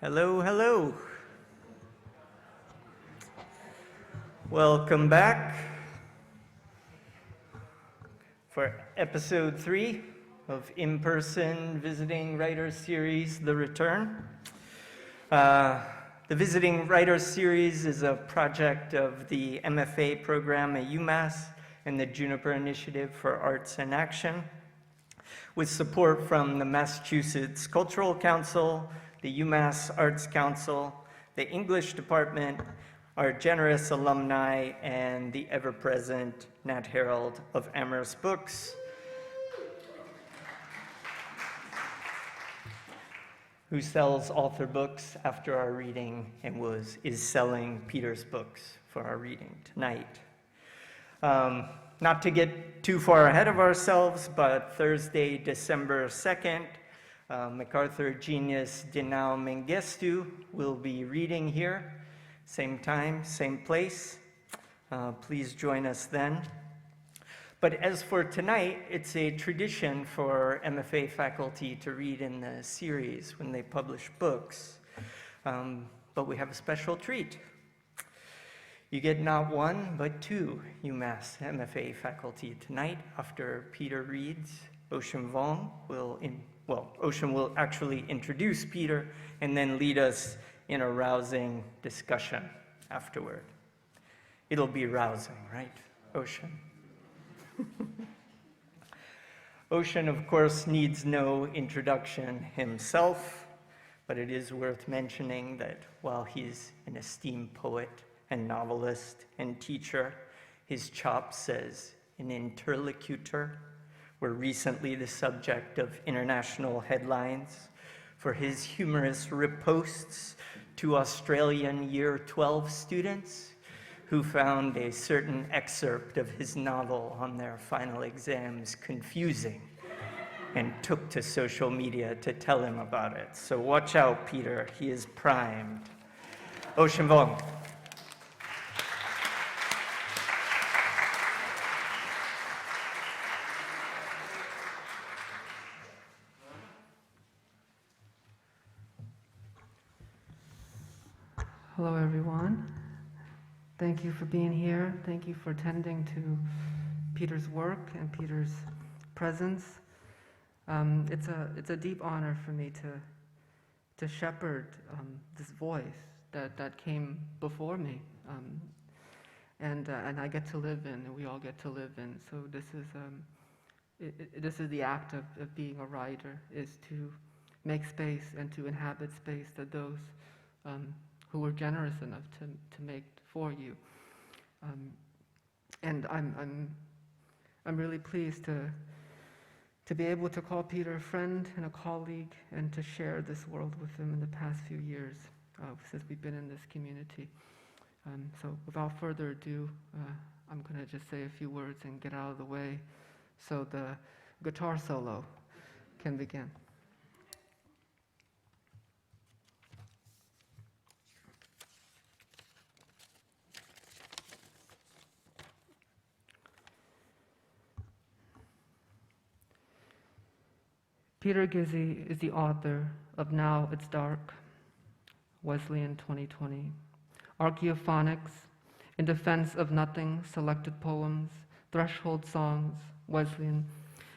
Hello, hello. Welcome back for episode 3 of in-person Visiting Writers Series, The Return. The Visiting Writers Series is a project of the MFA program at UMass and the Juniper Initiative for Arts and Action, with support from the Massachusetts Cultural Council, the UMass Arts Council, the English Department, our generous alumni, and the ever-present Nat Herald of Amherst Books, who sells author books after our reading and is selling Peter's books for our reading tonight. Not to get too far ahead of ourselves, but Thursday, December 2nd, MacArthur genius Dinau Mengistu will be reading here, same time, same place. Please join us then. But as for tonight, it's a tradition for MFA faculty to read in the series when they publish books. But we have a special treat. You get not one, but 2 UMass MFA faculty tonight. After Peter reads, Ocean Vuong Ocean will actually introduce Peter and then lead us in a rousing discussion afterward. It'll be rousing, right, Ocean? Ocean, of course, needs no introduction himself, but it is worth mentioning that while he's an esteemed poet and novelist and teacher, his chops as an interlocutor were recently the subject of international headlines for his humorous riposts to Australian Year 12 students who found a certain excerpt of his novel on their final exams confusing and took to social media to tell him about it. So watch out, Peter. He is primed. Ocean Vuong. Hello, everyone. Thank you for being here. Thank you for attending to Peter's work and Peter's presence. It's a deep honor for me to shepherd this voice that came before me, and I get to live in, and we all get to live in. So this is the act of being a writer, is to make space and to inhabit space that those who were generous enough to make for you, and I'm really pleased to be able to call Peter a friend and a colleague, and to share this world with him in the past few years since we've been in this community. So without further ado, I'm going to just say a few words and get out of the way so the guitar solo can begin. Peter Gizzi is the author of Now It's Dark, Wesleyan 2020, Archeophonics, In Defense of Nothing, Selected Poems, Threshold Songs, Wesleyan,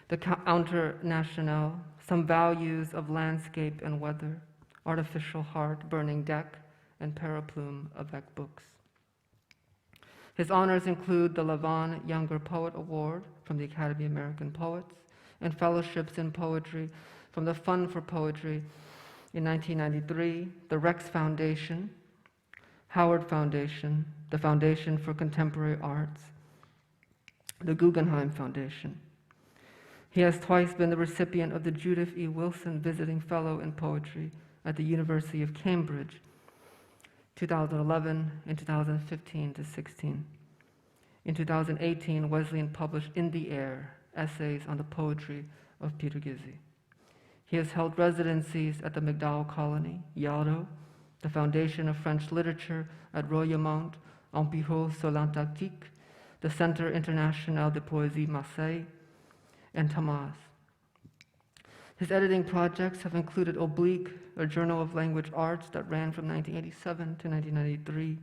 the Outernationale, Some Values of Landscape and Weather, Artificial Heart, Burning Deck, and Periplum, Avec Books. His honors include the Lavan Younger Poet Award from the Academy of American Poets, and fellowships in poetry from the Fund for Poetry in 1993, the Rex Foundation, Howard Foundation, the Foundation for Contemporary Arts, the Guggenheim Foundation. He has twice been the recipient of the Judith E. Wilson Visiting Fellow in Poetry at the University of Cambridge, 2011 and 2015 to 16. In 2018, Wesleyan published In the Air, Essays on the Poetry of Peter Gizzi. He has held residencies at the MacDowell Colony, Yarrow, the Foundation of French Literature at Royaumont, Empire sur l'Antarctique, the Centre International de Poésie Marseille, and Tamas. His editing projects have included Oblique, a journal of language arts that ran from 1987 to 1993,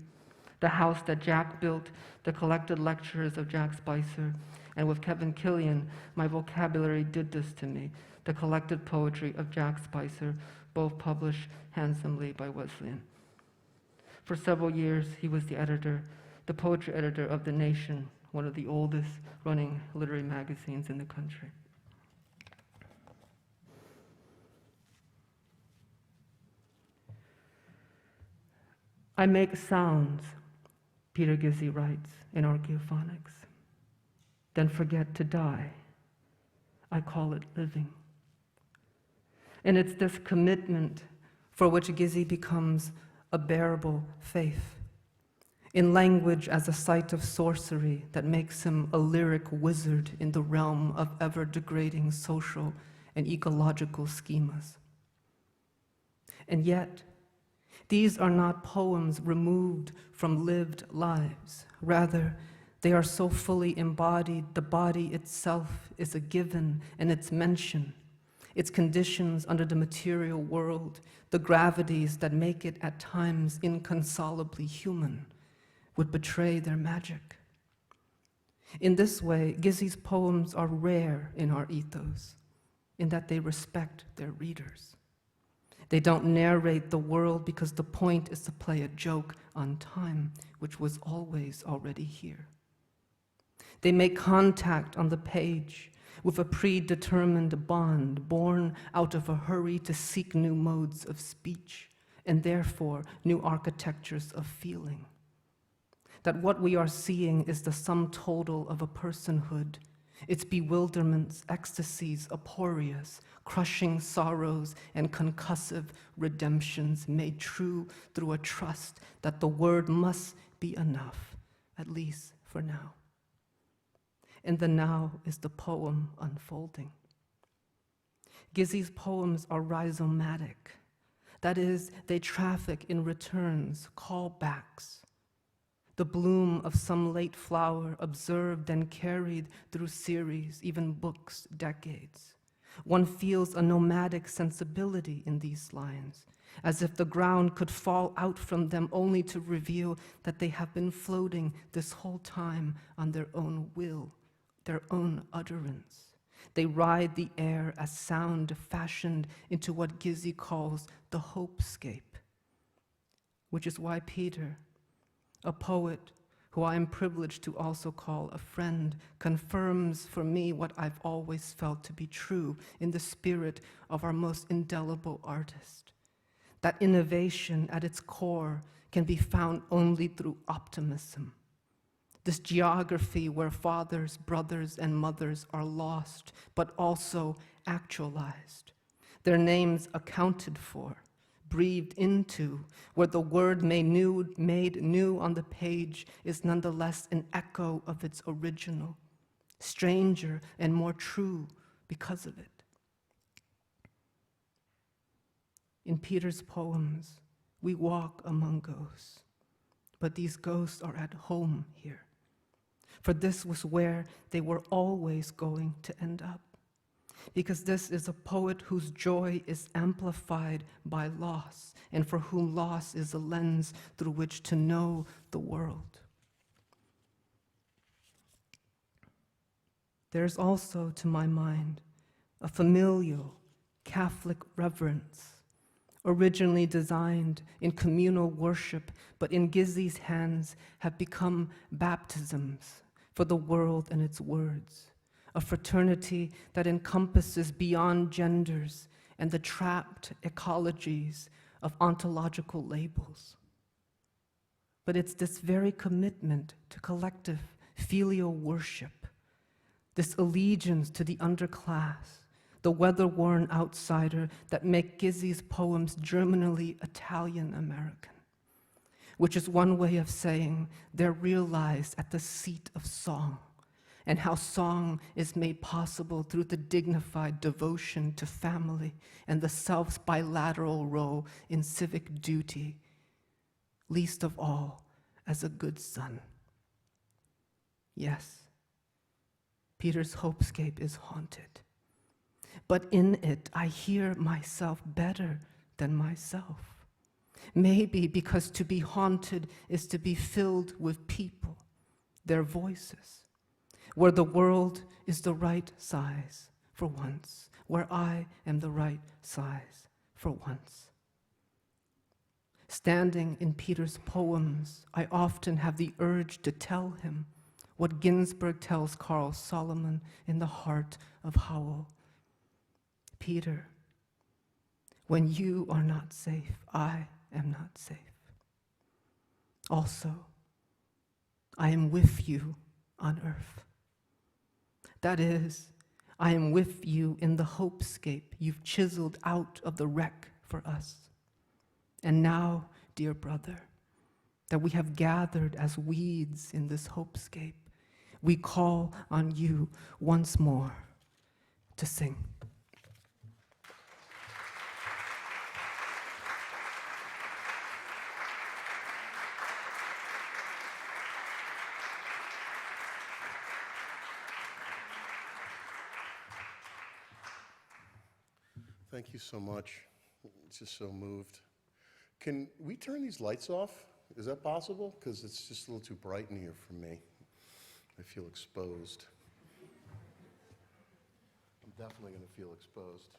The House That Jack Built, the collected lectures of Jack Spicer, and with Kevin Killian, My Vocabulary Did This to Me, the collected poetry of Jack Spicer, both published handsomely by Wesleyan. For several years, he was the poetry editor of The Nation, one of the oldest running literary magazines in the country. I make sounds, Peter Gizzi writes in Archeophonics, then forget to die. I call it living. And it's this commitment for which Gizzi becomes a bearable faith, in language as a site of sorcery that makes him a lyric wizard in the realm of ever-degrading social and ecological schemas. And yet, these are not poems removed from lived lives. Rather, they are so fully embodied, the body itself is a given, and its mention, its conditions under the material world, the gravities that make it at times inconsolably human, would betray their magic. In this way, Gizzi's poems are rare in our ethos, in that they respect their readers. They don't narrate the world because the point is to play a joke on time, which was always already here. They make contact on the page with a predetermined bond born out of a hurry to seek new modes of speech and therefore new architectures of feeling. That what we are seeing is the sum total of a personhood, its bewilderments, ecstasies, aporias, crushing sorrows, and concussive redemptions made true through a trust that the word must be enough, at least for now. And the now is the poem unfolding. Gizzi's poems are rhizomatic. That is, they traffic in returns, callbacks. The bloom of some late flower observed and carried through series, even books, decades. One feels a nomadic sensibility in these lines, as if the ground could fall out from them only to reveal that they have been floating this whole time on their own will, their own utterance. They ride the air as sound fashioned into what Gizzi calls the hopescape, which is why Peter, a poet who I am privileged to also call a friend, confirms for me what I've always felt to be true in the spirit of our most indelible artist, that innovation at its core can be found only through optimism. This geography where fathers, brothers, and mothers are lost, but also actualized, their names accounted for, breathed into, where the word made new on the page is nonetheless an echo of its original, stranger and more true because of it. In Peter's poems, we walk among ghosts, but these ghosts are at home here, for this was where they were always going to end up. Because this is a poet whose joy is amplified by loss, and for whom loss is a lens through which to know the world. There's also, to my mind, a familial Catholic reverence, originally designed in communal worship, but in Gizzi's hands have become baptisms for the world and its words. A fraternity that encompasses beyond genders and the trapped ecologies of ontological labels. But it's this very commitment to collective filial worship, this allegiance to the underclass, the weather-worn outsider that make Gizzi's poems germinally Italian-American, which is one way of saying they're realized at the seat of song, and how song is made possible through the dignified devotion to family and the self's bilateral role in civic duty, least of all as a good son. Yes, Peter's hopescape is haunted. but in it I hear myself better than myself. Maybe because to be haunted is to be filled with people, their voices, where the world is the right size for once, where I am the right size for once. Standing in Peter's poems, I often have the urge to tell him what Ginsberg tells Carl Solomon in The Heart of Howell. Peter, when you are not safe, I am not safe. Also, I am with you on earth. That is, I am with you in the hopescape you've chiseled out of the wreck for us. And now, dear brother, that we have gathered as weeds in this hopescape, we call on you once more to sing. Thank you so much. It's just so moved. Can we turn these lights off? Is that possible? Because it's just a little too bright in here for me. I feel exposed. I'm definitely going to feel exposed.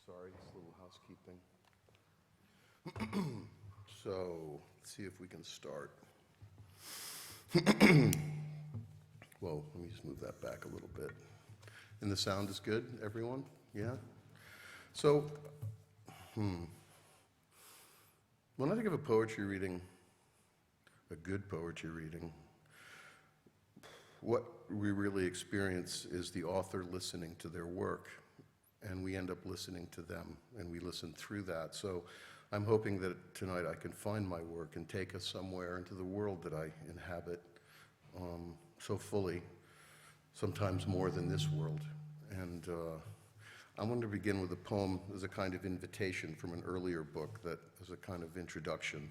Sorry, it's a little housekeeping. So, let's see if we can start. Whoa, let me just move that back a little bit. And the sound is good, everyone? Yeah? So, when I think of a poetry reading, a good poetry reading, what we really experience is the author listening to their work, and we end up listening to them, and we listen through that. So I'm hoping that tonight I can find my work and take us somewhere into the world that I inhabit so fully, sometimes more than this world. And I want to begin with a poem as a kind of invitation from an earlier book that is a kind of introduction,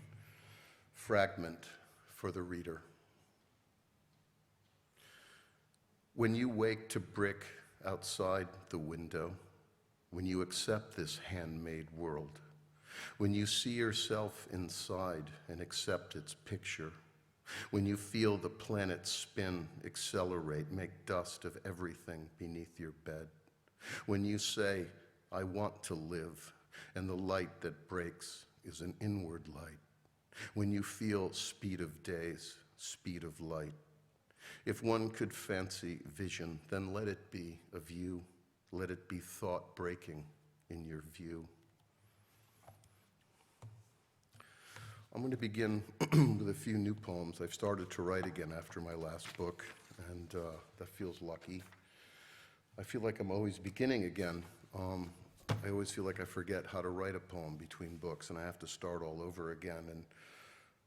fragment for the reader. When you wake to brick outside the window, when you accept this handmade world, when you see yourself inside and accept its picture, when you feel the planet spin, accelerate, make dust of everything beneath your bed, when you say, I want to live, and the light that breaks is an inward light, when you feel speed of days, speed of light. If one could fancy vision, then let it be of you, let it be thought breaking in your view. I'm going to begin with a few new poems. I've started to write again after my last book, and that feels lucky. I feel like I'm always beginning again. I always feel like I forget how to write a poem between books, and I have to start all over again. And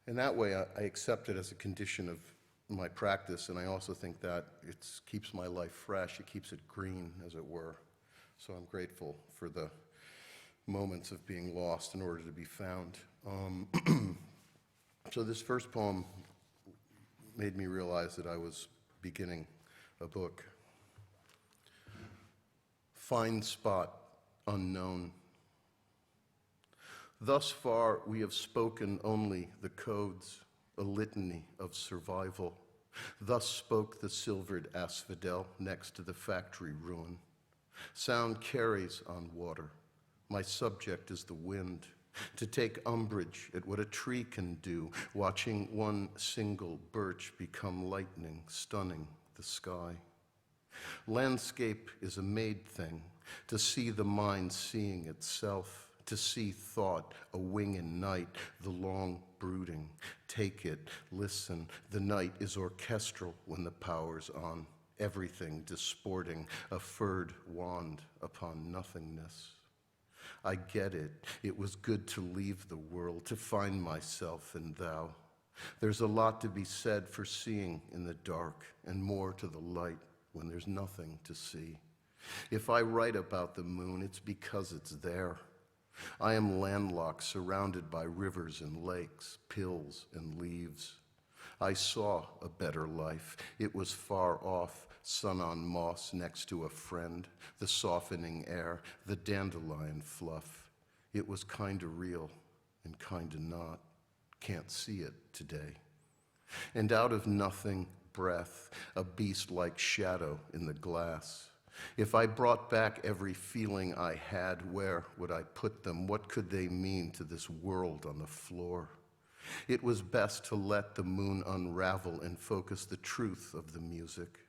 in that way, I accept it as a condition of my practice, and I also think that it keeps my life fresh. It keeps it green, as it were. So I'm grateful for the moments of being lost in order to be found. So this first poem made me realize that I was beginning a book. Find spot unknown. Thus far we have spoken only the codes, a litany of survival. Thus spoke the silvered asphodel next to the factory ruin. Sound carries on water. My subject is the wind, to take umbrage at what a tree can do, watching one single birch become lightning, stunning the sky. Landscape is a made thing, to see the mind seeing itself, to see thought, a wing in night, the long brooding. Take it, listen, the night is orchestral when the power's on, everything disporting, a furred wand upon nothingness. I get it. It was good to leave the world, to find myself in thou. There's a lot to be said for seeing in the dark, and more to the light when there's nothing to see. If I write about the moon, it's because it's there. I am landlocked, surrounded by rivers and lakes, pills and leaves. I saw a better life. It was far off, sun on moss next to a friend, the softening air, the dandelion fluff. It was kinda real and kinda not. Can't see it today. And out of nothing, breath, a beast-like shadow in the glass. If I brought back every feeling I had, where would I put them? What could they mean to this world on the floor? It was best to let the moon unravel and focus the truth of the music.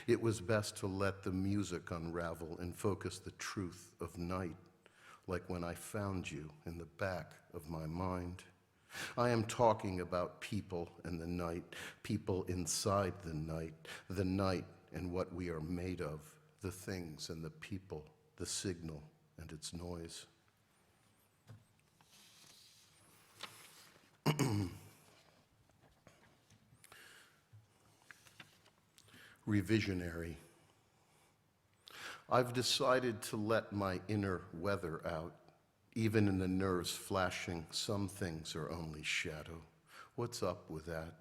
It was best to let the music unravel and focus the truth of night, like when I found you in the back of my mind. I am talking about people and the night, people inside the night and what we are made of, the things and the people, the signal and its noise. Revisionary. I've decided to let my inner weather out. Even in the nerves flashing, some things are only shadow. What's up with that?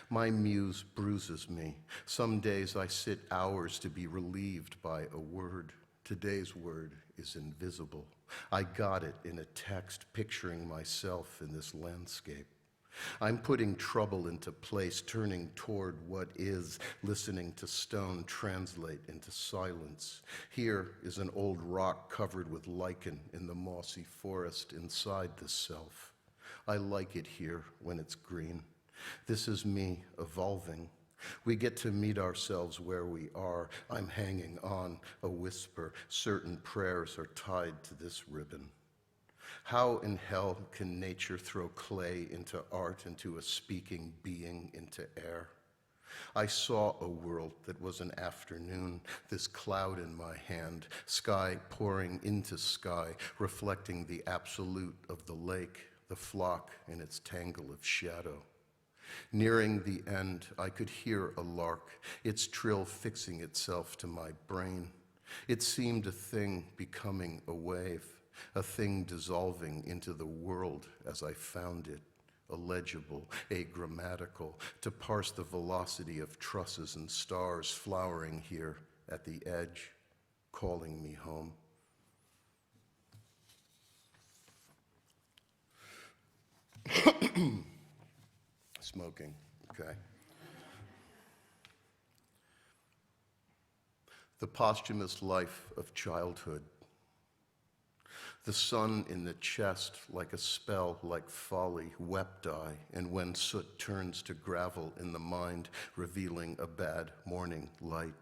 My muse bruises me. Some days I sit hours to be relieved by a word. Today's word is invisible. I got it in a text picturing myself in this landscape. I'm putting trouble into place, turning toward what is, listening to stone translate into silence. Here is an old rock covered with lichen in the mossy forest inside the self. I like it here when it's green. This is me evolving. We get to meet ourselves where we are. I'm hanging on a whisper. Certain prayers are tied to this ribbon. How in hell can nature throw clay into art, into a speaking being, into air? I saw a world that was an afternoon, this cloud in my hand, sky pouring into sky, reflecting the absolute of the lake, the flock in its tangle of shadow. Nearing the end, I could hear a lark, its trill fixing itself to my brain. It seemed a thing becoming a wave, a thing dissolving into the world as I found it, illegible, agrammatical, to parse the velocity of trusses and stars flowering here at the edge, calling me home. Smoking, okay. The posthumous life of childhood. The sun in the chest, like a spell, like folly, wept I, and when soot turns to gravel in the mind, revealing a bad morning light,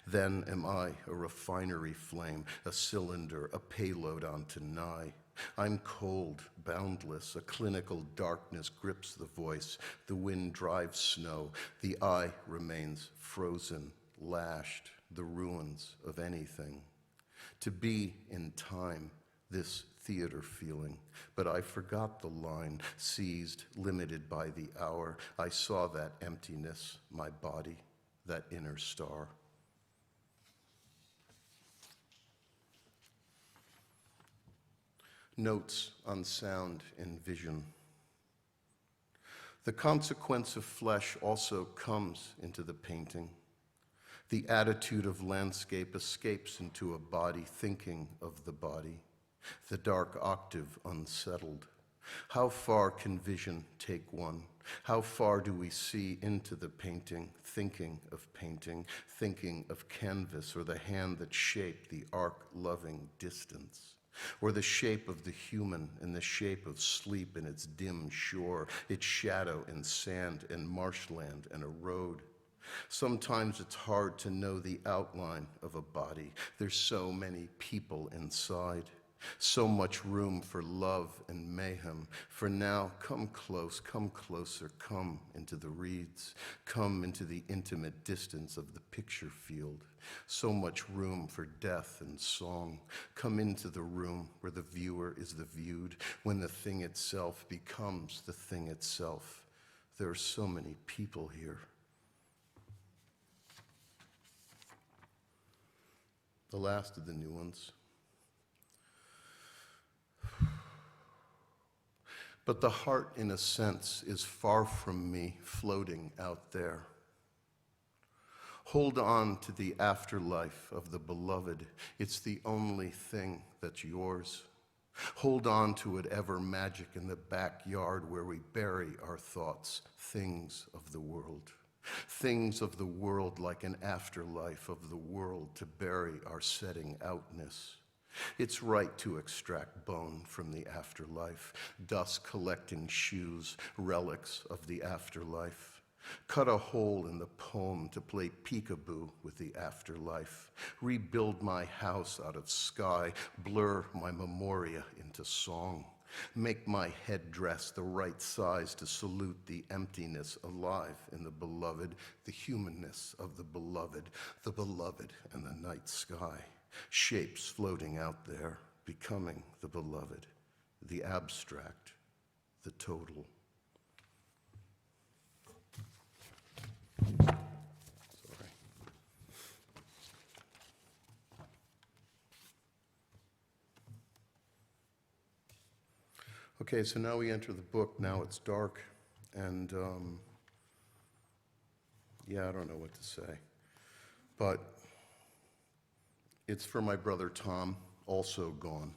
then am I a refinery flame, a cylinder, a payload onto nigh. I'm cold, boundless, a clinical darkness grips the voice, the wind drives snow, the eye remains frozen, lashed, the ruins of anything. To be in time, this theater feeling, but I forgot the line, seized, limited by the hour. I saw that emptiness, my body, that inner star. Notes on sound and vision. The consequence of flesh also comes into the painting. The attitude of landscape escapes into a body thinking of the body. The dark octave unsettled. How far can vision take one? How far do we see into the painting, thinking of canvas, or the hand that shaped the arc-loving distance? Or the shape of the human and the shape of sleep in its dim shore, its shadow in sand and marshland and a road? Sometimes it's hard to know the outline of a body. There's so many people inside. So much room for love and mayhem. For now, come close, come closer, come into the reeds, come into the intimate distance of the picture field. So much room for death and song. Come into the room where the viewer is the viewed, when the thing itself becomes the thing itself. There are so many people here. The last of the new ones. But the heart, in a sense, is far from me, floating out there. Hold on to the afterlife of the beloved. It's the only thing that's yours. Hold on to it ever magic in the backyard where we bury our thoughts, things of the world. Things of the world like an afterlife of the world to bury our setting outness. It's right to extract bone from the afterlife, dust collecting shoes, relics of the afterlife. Cut a hole in the poem to play peekaboo with the afterlife. Rebuild my house out of sky, blur my memoria into song. Make my headdress the right size to salute the emptiness alive in the beloved, the humanness of the beloved and the night sky. Shapes floating out there, becoming the beloved, the abstract, the total. Sorry. Okay, so now we enter the book. Now it's dark, and yeah, I don't know what to say, but it's for my brother Tom, also gone.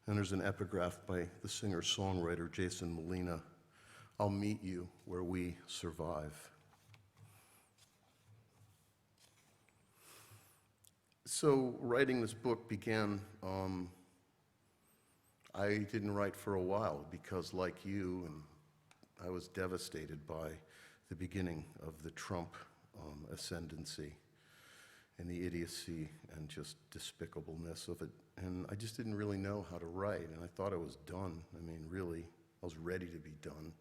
And there's an epigraph by the singer-songwriter Jason Molina. I'll meet you where we survive. So writing this book began, I didn't write for a while because like you, and I was devastated by the beginning of the Trump ascendancy and the idiocy and just despicableness of it. And I just didn't really know how to write, and I thought I was done. I mean, really, I was ready to be done.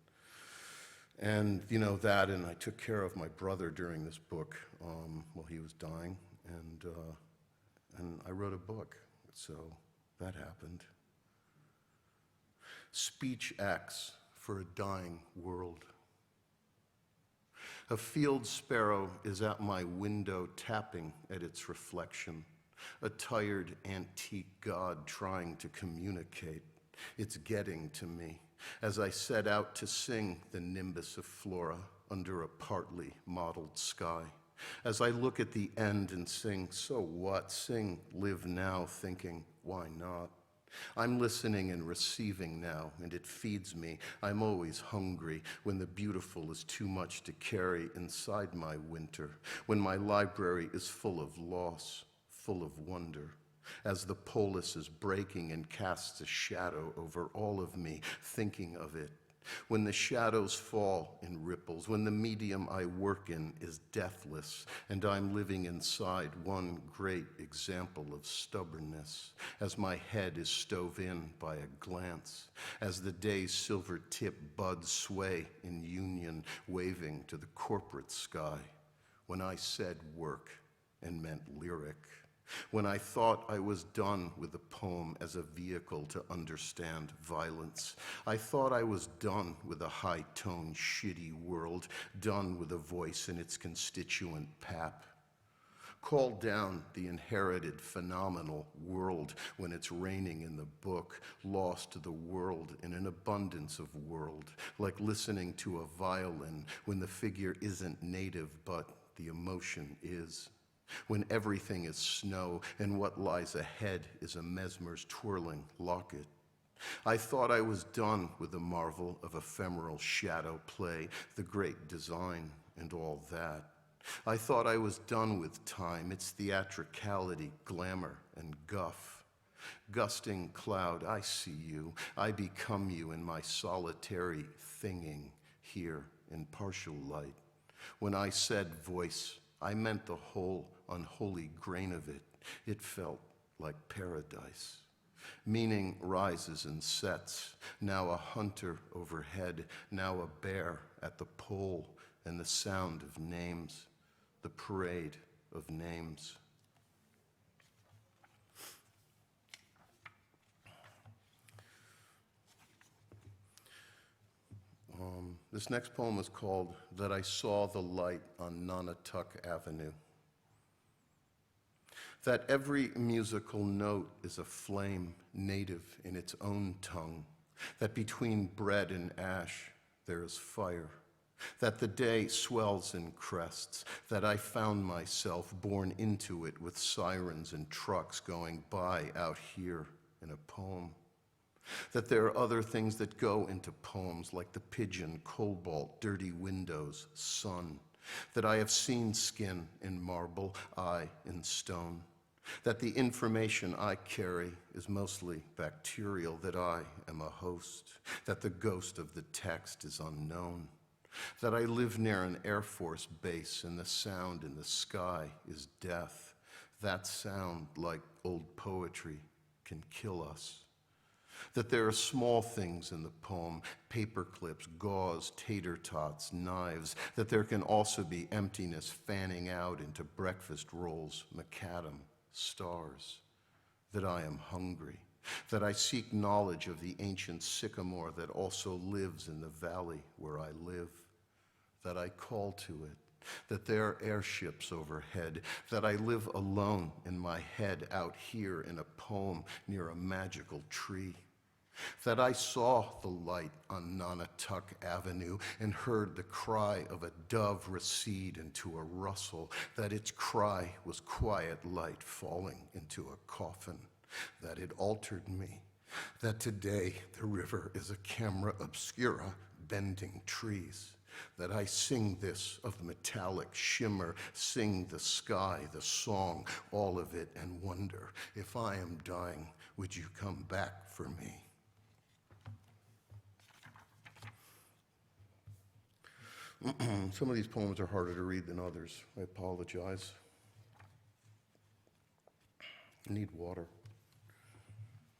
And, you know, that, and I took care of my brother during this book while he was dying, and I wrote a book, so that happened. Speech acts for a dying world. A field sparrow is at my window tapping at its reflection, a tired antique god trying to communicate. It's getting to me as I set out to sing the nimbus of flora under a partly mottled sky. As I look at the end and sing, so what? Sing, live now, thinking, why not? I'm listening and receiving now, and it feeds me. I'm always hungry when the beautiful is too much to carry inside my winter, when my library is full of loss, full of wonder. As the polis is breaking and casts a shadow over all of me, thinking of it. When the shadows fall in ripples, when the medium I work in is deathless, and I'm living inside one great example of stubbornness, as my head is stove in by a glance, as the day's silver tip buds sway in union, waving to the corporate sky, when I said work and meant lyric. When I thought I was done with the poem as a vehicle to understand violence, I thought I was done with a high-toned, shitty world, done with a voice in its constituent pap. Call down the inherited phenomenal world when it's raining in the book, lost to the world in an abundance of world, like listening to a violin when the figure isn't native but the emotion is. When everything is snow and what lies ahead is a mesmer's twirling locket. I thought I was done with the marvel of ephemeral shadow play, the great design and all that. I thought I was done with time, its theatricality, glamour, and guff. Gusting cloud, I see you, I become you in my solitary thinging here in partial light. When I said voice, I meant the whole unholy grain of it. It felt like paradise. Meaning rises and sets, now a hunter overhead, now a bear at the pole, and the sound of names, the parade of names. This next poem is called That I Saw the Light on Nonotuck Avenue. That every musical note is a flame native in its own tongue, that between bread and ash there is fire, that the day swells in crests, that I found myself born into it with sirens and trucks going by out here in a poem, that there are other things that go into poems like the pigeon, cobalt, dirty windows, sun, that I have seen skin in marble, eye in stone, that the information I carry is mostly bacterial, that I am a host, that the ghost of the text is unknown, that I live near an Air Force base and the sound in the sky is death. That sound, like old poetry, can kill us. That there are small things in the poem, paper clips, gauze, tater tots, knives, that there can also be emptiness fanning out into breakfast rolls, macadam, stars, that I am hungry, that I seek knowledge of the ancient sycamore that also lives in the valley where I live, that I call to it, that there are airships overhead, that I live alone in my head out here in a poem near a magical tree, that I saw the light on Nonotuck Avenue and heard the cry of a dove recede into a rustle, that its cry was quiet light falling into a coffin, that it altered me, that today the river is a camera obscura bending trees, that I sing this of metallic shimmer, sing the sky, the song, all of it, and wonder, if I am dying, would you come back for me? Some of these poems are harder to read than others. I apologize. I need water.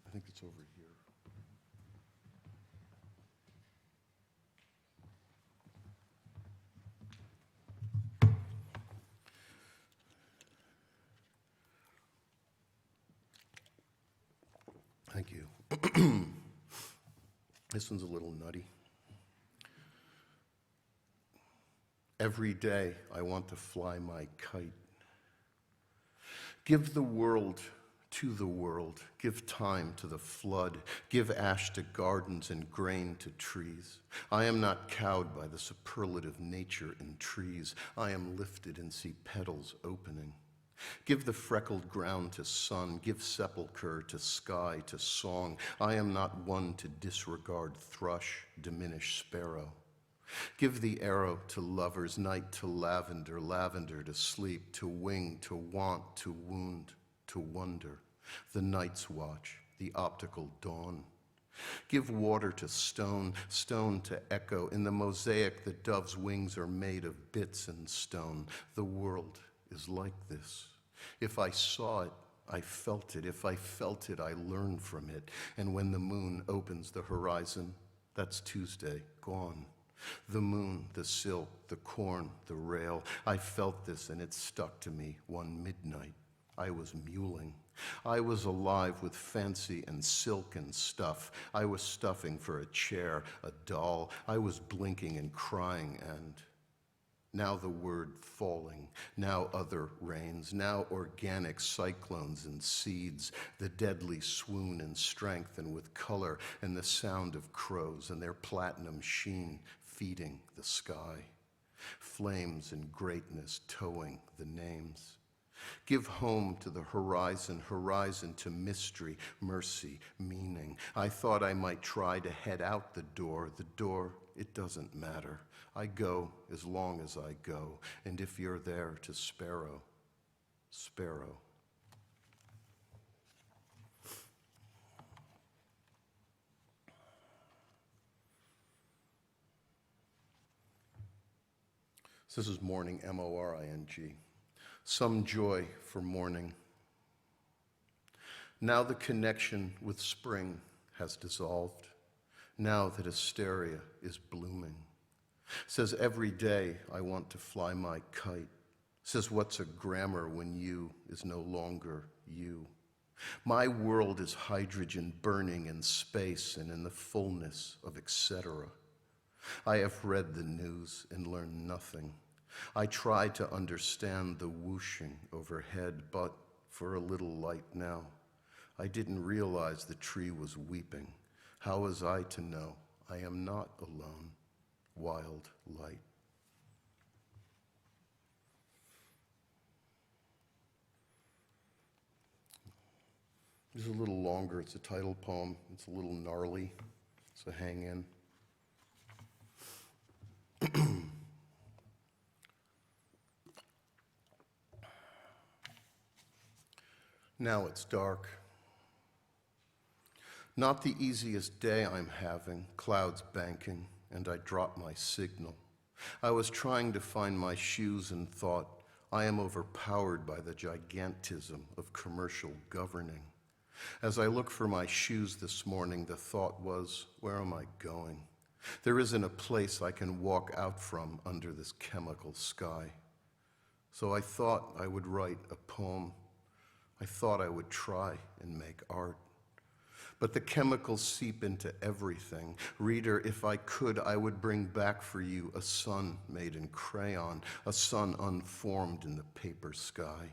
I think it's over here. Thank you. This one's a little nutty. Every day I want to fly my kite. Give the world to the world. Give time to the flood. Give ash to gardens and grain to trees. I am not cowed by the superlative nature in trees. I am lifted and see petals opening. Give the freckled ground to sun. Give sepulchre to sky, to song. I am not one to disregard thrush, diminish sparrow. Give the arrow to lovers, night to lavender, lavender to sleep, to wing, to want, to wound, to wonder, the night's watch, the optical dawn. Give water to stone, stone to echo. In the mosaic, the dove's wings are made of bits and stone. The world is like this. If I saw it, I felt it. If I felt it, I learned from it. And when the moon opens the horizon, that's Tuesday, gone. The moon, the silk, the corn, the rail. I felt this and it stuck to me one midnight. I was muling. I was alive with fancy and silk and stuff. I was stuffing for a chair, a doll. I was blinking and crying and now the word falling, now other rains, now organic cyclones and seeds, the deadly swoon and strength and with color and the sound of crows and their platinum sheen feeding the sky, flames and greatness towing the names. Give home to the horizon, horizon to mystery, mercy, meaning. I thought I might try to head out the door, it doesn't matter. I go as long as I go, and if you're there to sparrow, sparrow. So this is morning, M-O-R-I-N-G. Some joy for morning. Now the connection with spring has dissolved. Now that hysteria is blooming. Says every day I want to fly my kite. Says what's a grammar when you is no longer you. My world is hydrogen burning in space and in the fullness of etc. I have read the news and learned nothing. I try to understand the whooshing overhead, but for a little light now. I didn't realize the tree was weeping. How was I to know I am not alone, wild light? It's a little longer. It's a tidal poem. It's a little gnarly. So hang in. Now it's dark. Not the easiest day I'm having, clouds banking, and I drop my signal. I was trying to find my shoes and thought, I am overpowered by the gigantism of commercial governing. As I look for my shoes this morning, the thought was, where am I going? There isn't a place I can walk out from under this chemical sky. So I thought I would write a poem. I thought I would try and make art. But the chemicals seep into everything. Reader, if I could, I would bring back for you a sun made in crayon, a sun unformed in the paper sky.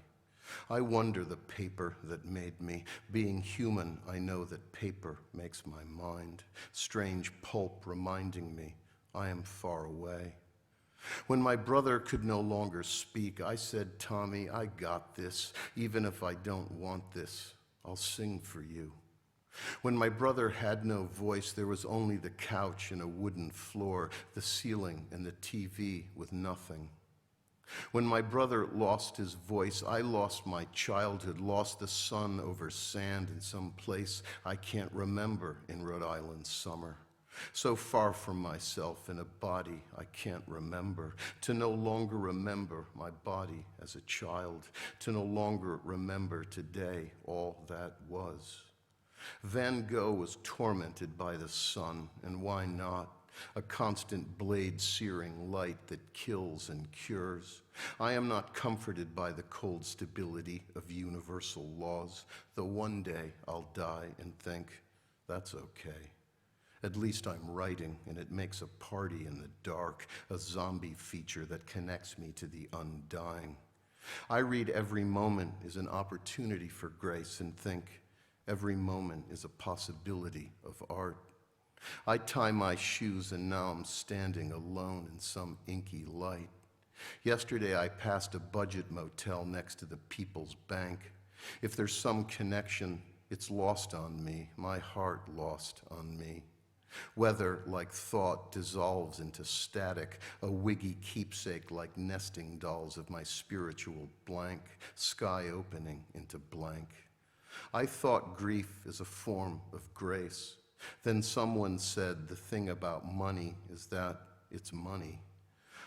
I wonder the paper that made me. Being human, I know that paper makes my mind. Strange pulp reminding me I am far away. When my brother could no longer speak, I said, Tommy, I got this. Even if I don't want this, I'll sing for you. When my brother had no voice, there was only the couch and a wooden floor, the ceiling and the TV with nothing. When my brother lost his voice, I lost my childhood, lost the sun over sand in some place I can't remember in Rhode Island summer. So far from myself in a body I can't remember, to no longer remember my body as a child, to no longer remember today all that was. Van Gogh was tormented by the sun, and why not? A constant blade searing light that kills and cures. I am not comforted by the cold stability of universal laws, though one day I'll die and think, that's okay. At least I'm writing, and it makes a party in the dark, a zombie feature that connects me to the undying. I read every moment is an opportunity for grace and think every moment is a possibility of art. I tie my shoes and now I'm standing alone in some inky light. Yesterday I passed a budget motel next to the People's Bank. If there's some connection, it's lost on me, my heart lost on me. Weather, like thought, dissolves into static, a wiggy keepsake like nesting dolls of my spiritual blank, sky opening into blank. I thought grief is a form of grace. Then someone said the thing about money is that it's money.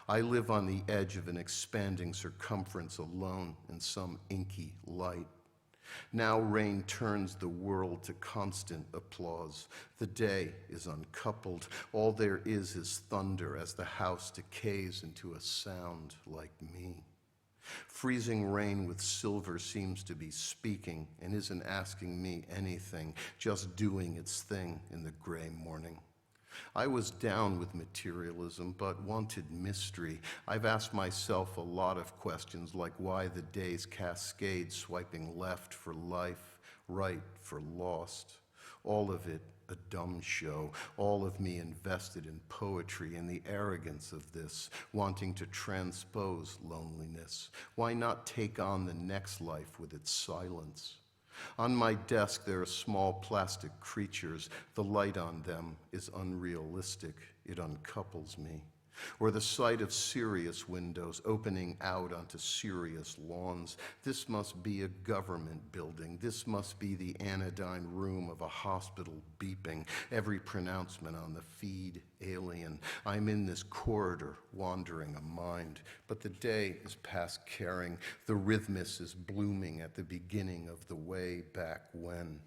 I live on the edge of an expanding circumference alone in some inky light. Now rain turns the world to constant applause. The day is uncoupled. All there is thunder as the house decays into a sound like me. Freezing rain with silver seems to be speaking and isn't asking me anything, just doing its thing in the gray morning. I was down with materialism, but wanted mystery. I've asked myself a lot of questions, like why the days cascade, swiping left for life, right for lost. All of it a dumb show, all of me invested in poetry and the arrogance of this, wanting to transpose loneliness. Why not take on the next life with its silence? On my desk there are small plastic creatures. The light on them is unrealistic. It uncouples me. Or the sight of serious windows opening out onto serious lawns. This must be a government building. This must be the anodyne room of a hospital beeping. Every pronouncement on the feed, alien. I'm in this corridor, wandering a mind. But the day is past caring. The rhythmus is blooming at the beginning of the way back when.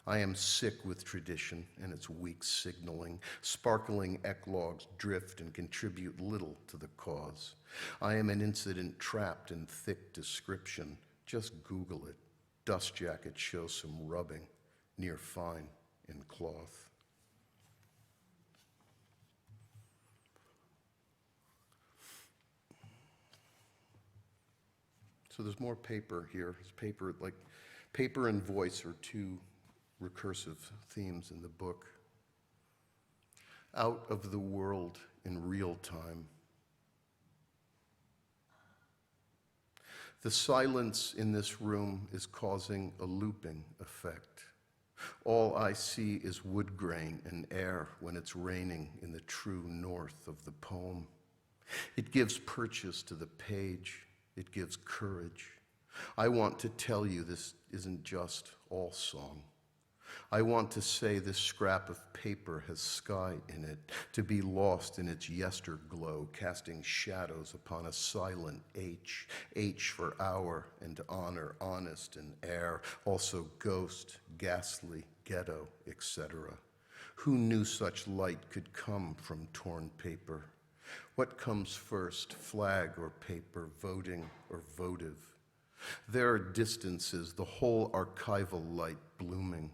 I am sick with tradition and its weak signaling. Sparkling eclogues drift and contribute little to the cause. I am an incident trapped in thick description. Just Google it. Dust jacket shows some rubbing, near fine in cloth. So there's more paper here. It's paper, paper and voice are two recursive themes in the book. out of the world in real time. The silence in this room is causing a looping effect. All I see is wood grain and air when it's raining in the true north of the poem. It gives purchase to the page. It gives courage. I want to tell you this isn't just all song. I want to say this scrap of paper has sky in it, to be lost in its yesterglow, casting shadows upon a silent H. H for hour and honor, honest and air, also ghost, ghastly, ghetto, etc. Who knew such light could come from torn paper? What comes first, flag or paper, voting or votive? There are distances, the whole archival light blooming.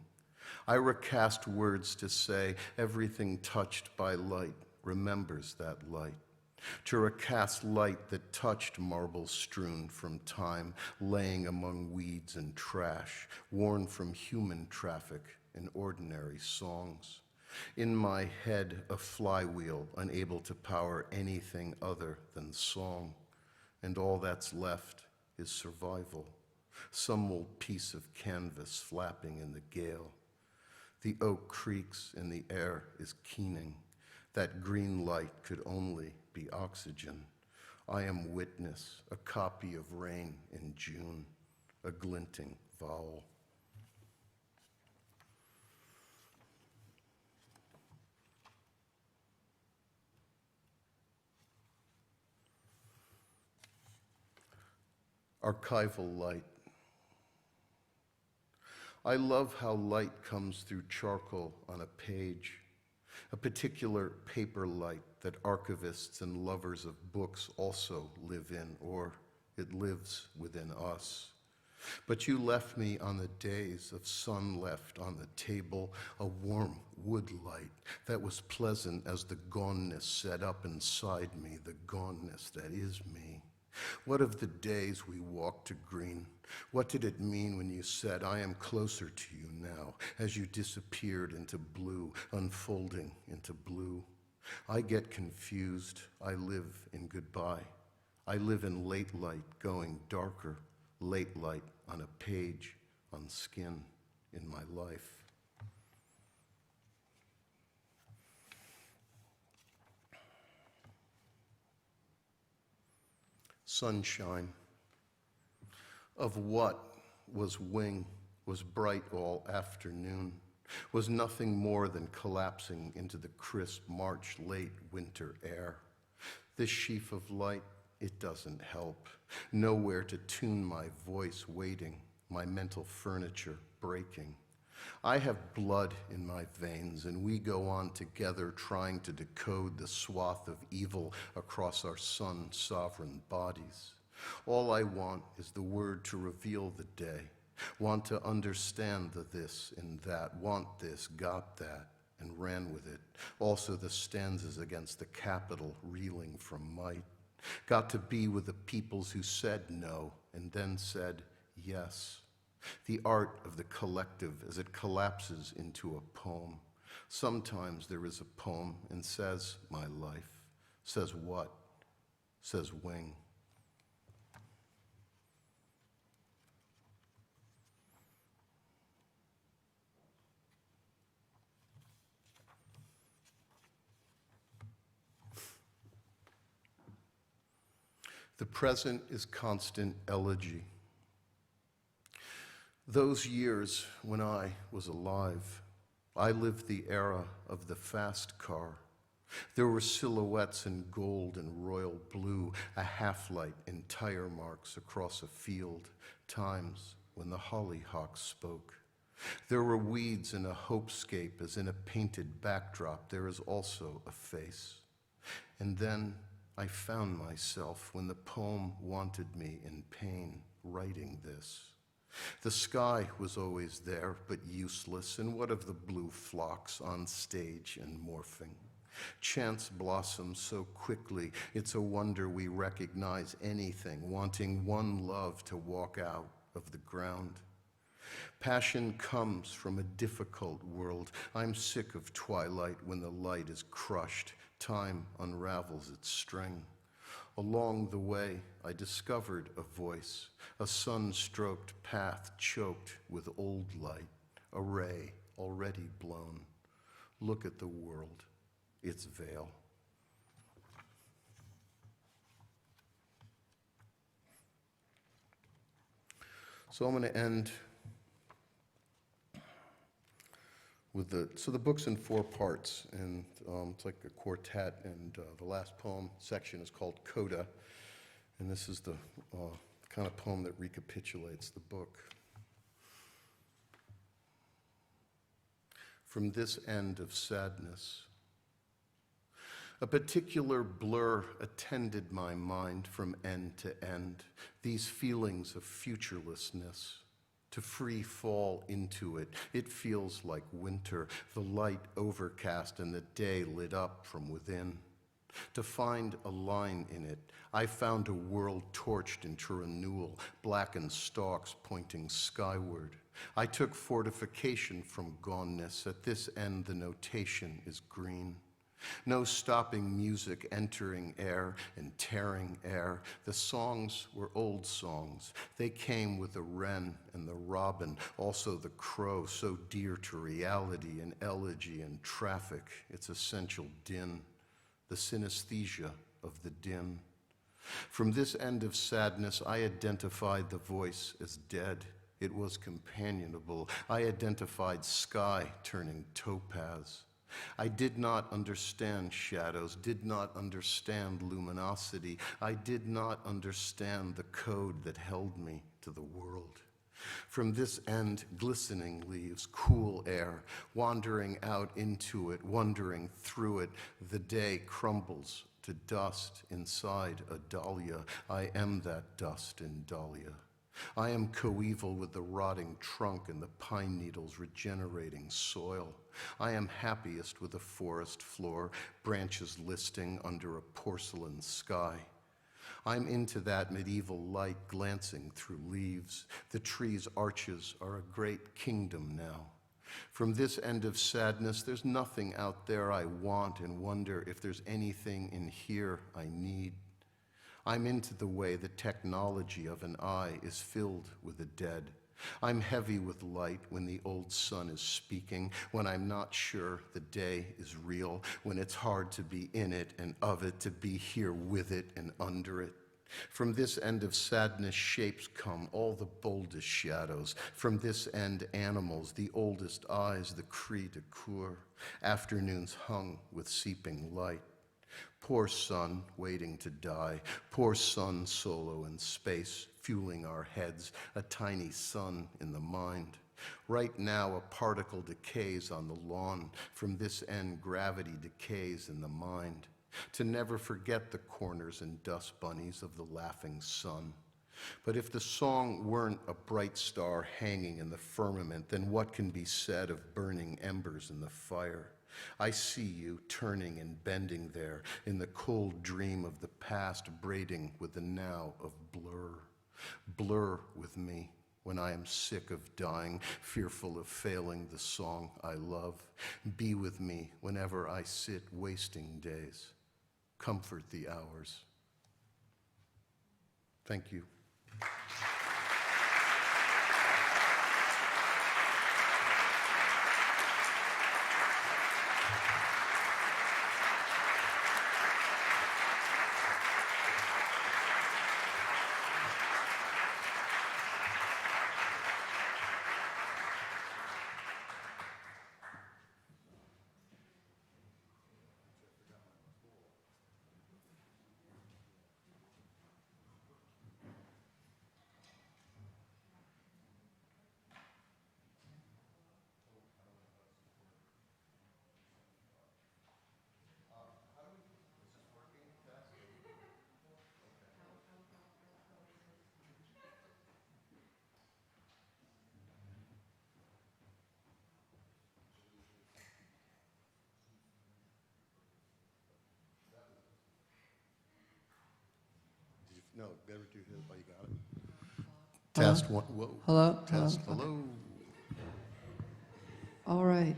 I recast words to say everything touched by light remembers that light. To recast light that touched marble strewn from time, laying among weeds and trash, worn from human traffic and ordinary songs. In my head, a flywheel unable to power anything other than song. And all that's left is survival, some old piece of canvas flapping in the gale. The oak creaks and the air is keening. That green light could only be oxygen. I am witness, a copy of rain in June, a glinting vowel. Archival light. I love how light comes through charcoal on a page, a particular paper light that archivists and lovers of books also live in, or it lives within us. But you left me on the days of sun left on the table, a warm wood light that was pleasant as the goneness set up inside me, the goneness that is me. What of the days we walked to green? What did it mean when you said, I am closer to you now, as you disappeared into blue, unfolding into blue? I get confused. I live in goodbye. I live in late light going darker, late light on a page, on skin in my life. Sunshine. Of what was wing, was bright all afternoon, was nothing more than collapsing into the crisp March late winter air. This sheaf of light, it doesn't help. Nowhere to tune my voice waiting, my mental furniture breaking. I have blood in my veins, and we go on together trying to decode the swath of evil across our sun-sovereign bodies. All I want is the word to reveal the day, want to understand the this and that, want this, got that, and ran with it. Also the stanzas against the capital reeling from might. Got to be with the peoples who said no and then said yes. The art of the collective as it collapses into a poem. Sometimes there is a poem and says, my life. Says what? Says wing. The present is constant elegy. Those years when I was alive, I lived the era of the fast car. There were silhouettes in gold and royal blue, a half-light in tire marks across a field, times when the hollyhock spoke. There were weeds in a hopescape as in a painted backdrop there is also a face. And then I found myself when the poem wanted me in pain, writing this. The sky was always there, but useless, and what of the blue flocks on stage and morphing? Chance blossoms so quickly, it's a wonder we recognize anything, wanting one love to walk out of the ground. Passion comes from a difficult world. I'm sick of twilight when the light is crushed. Time unravels its string. Along the way, I discovered a voice, a sun-stroked path choked with old light, a ray already blown. Look at the world, its veil. So I'm going to end with the book's in 4 parts, and it's like a quartet, and the last poem section is called Coda, and this is the kind of poem that recapitulates the book. From this end of sadness, a particular blur attended my mind from end to end, these feelings of futurelessness. To free fall into it, it feels like winter, the light overcast and the day lit up from within. To find a line in it, I found a world torched into renewal, blackened stalks pointing skyward. I took fortification from goneness. At this end, the notation is green. No stopping music entering air and tearing air. The songs were old songs. They came with the wren and the robin, also the crow, so dear to reality and elegy and traffic, its essential din, the synesthesia of the din. From this end of sadness, I identified the voice as dead. It was companionable. I identified sky turning topaz. I did not understand shadows, did not understand luminosity. I did not understand the code that held me to the world. From this end, glistening leaves, cool air, wandering out into it, wandering through it. The day crumbles to dust inside a dahlia. I am that dust in dahlia. I am coeval with the rotting trunk and the pine needles regenerating soil. I am happiest with a forest floor, branches listing under a porcelain sky. I'm into that medieval light glancing through leaves. The tree's arches are a great kingdom now. From this end of sadness, there's nothing out there I want and wonder if there's anything in here I need. I'm into the way the technology of an eye is filled with the dead. I'm heavy with light when the old sun is speaking, when I'm not sure the day is real, when it's hard to be in it and of it, to be here with it and under it. From this end of sadness, shapes come, all the boldest shadows. From this end, animals, the oldest eyes, the cri de coeur, afternoons hung with seeping light. Poor sun waiting to die, poor sun solo in space, fueling our heads, a tiny sun in the mind. Right now, a particle decays on the lawn. From this end, gravity decays in the mind. To never forget the corners and dust bunnies of the laughing sun. But if the song weren't a bright star hanging in the firmament, then what can be said of burning embers in the fire? I see you turning and bending there in the cold dream of the past, braiding with the now of blur. Blur with me when I am sick of dying, fearful of failing the song I love. Be with me whenever I sit wasting days. Comfort the hours. Thank you. No, better do his. Oh, you got it. Hello? Test one. Whoa. Hello? Test. Hello? Hello. All right.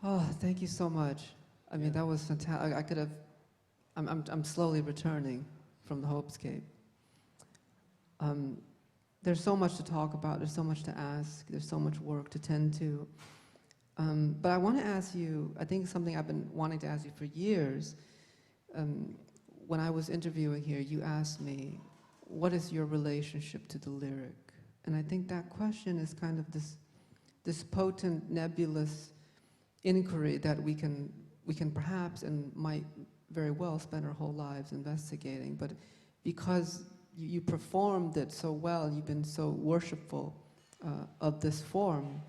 Oh, thank you so much. I mean, that was fantastic. I could have. I'm slowly returning from the Hopescape. There's so much to talk about. There's so much to ask. There's so much work to tend to. But I want to ask you. I think something I've been wanting to ask you for years. When I was interviewing here, you asked me, "What is your relationship to the lyric?" And I think that question is kind of this potent, nebulous inquiry that we can perhaps and might very well spend our whole lives investigating. But because you performed it so well, you've been so worshipful of this form,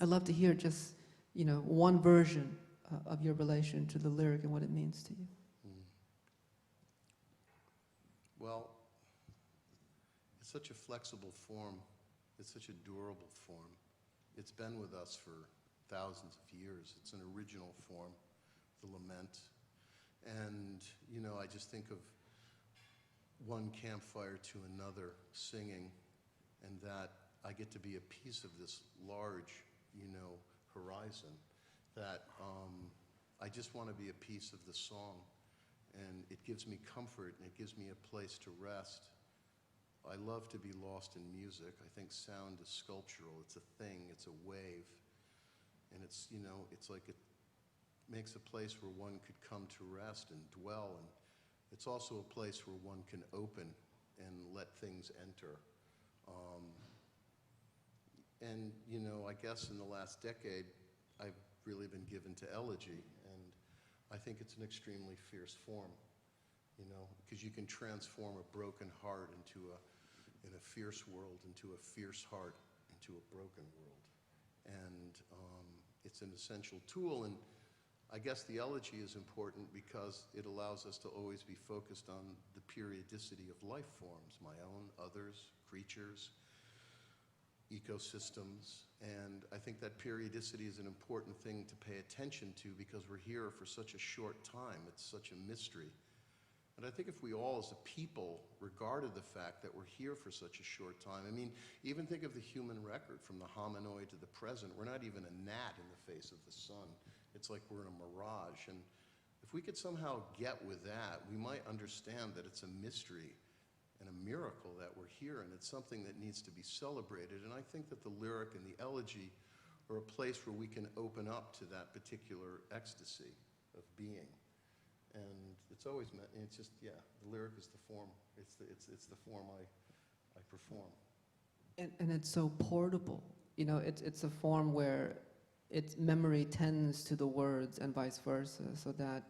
I'd love to hear just one version of your relation to the lyric and what it means to you. Well, it's such a flexible form. It's such a durable form. It's been with us for thousands of years. It's an original form, the lament. And, I just think of one campfire to another singing, and that I get to be a piece of this large, horizon, that I just want to be a piece of the song. And it gives me comfort, and it gives me a place to rest. I love to be lost in music. I think sound is sculptural. It's a thing. It's a wave. And it's, it's like it makes a place where one could come to rest and dwell. And it's also a place where one can open and let things enter. And, I guess in the last decade, I've really been given to elegy. And I think it's an extremely fierce form, because you can transform a broken heart in a fierce world, into a fierce heart, into a broken world. And it's an essential tool. And I guess the elegy is important because it allows us to always be focused on the periodicity of life forms, my own, others, creatures, ecosystems. And I think that periodicity is an important thing to pay attention to because we're here for such a short time. It's such a mystery. And I think if we all as a people regarded the fact that we're here for such a short time, I mean, even think of the human record from the hominoid to the present. We're not even a gnat in the face of the sun. It's like we're in a mirage. And if we could somehow get with that, we might understand that it's a mystery and a miracle that we're here, and it's something that needs to be celebrated. And I think that the lyric and the elegy are a place where we can open up to that particular ecstasy of being. And it's always meant, and it's just, the lyric is the form. It's the form I perform. And it's so portable. It's a form where its memory tends to the words and vice versa, so that,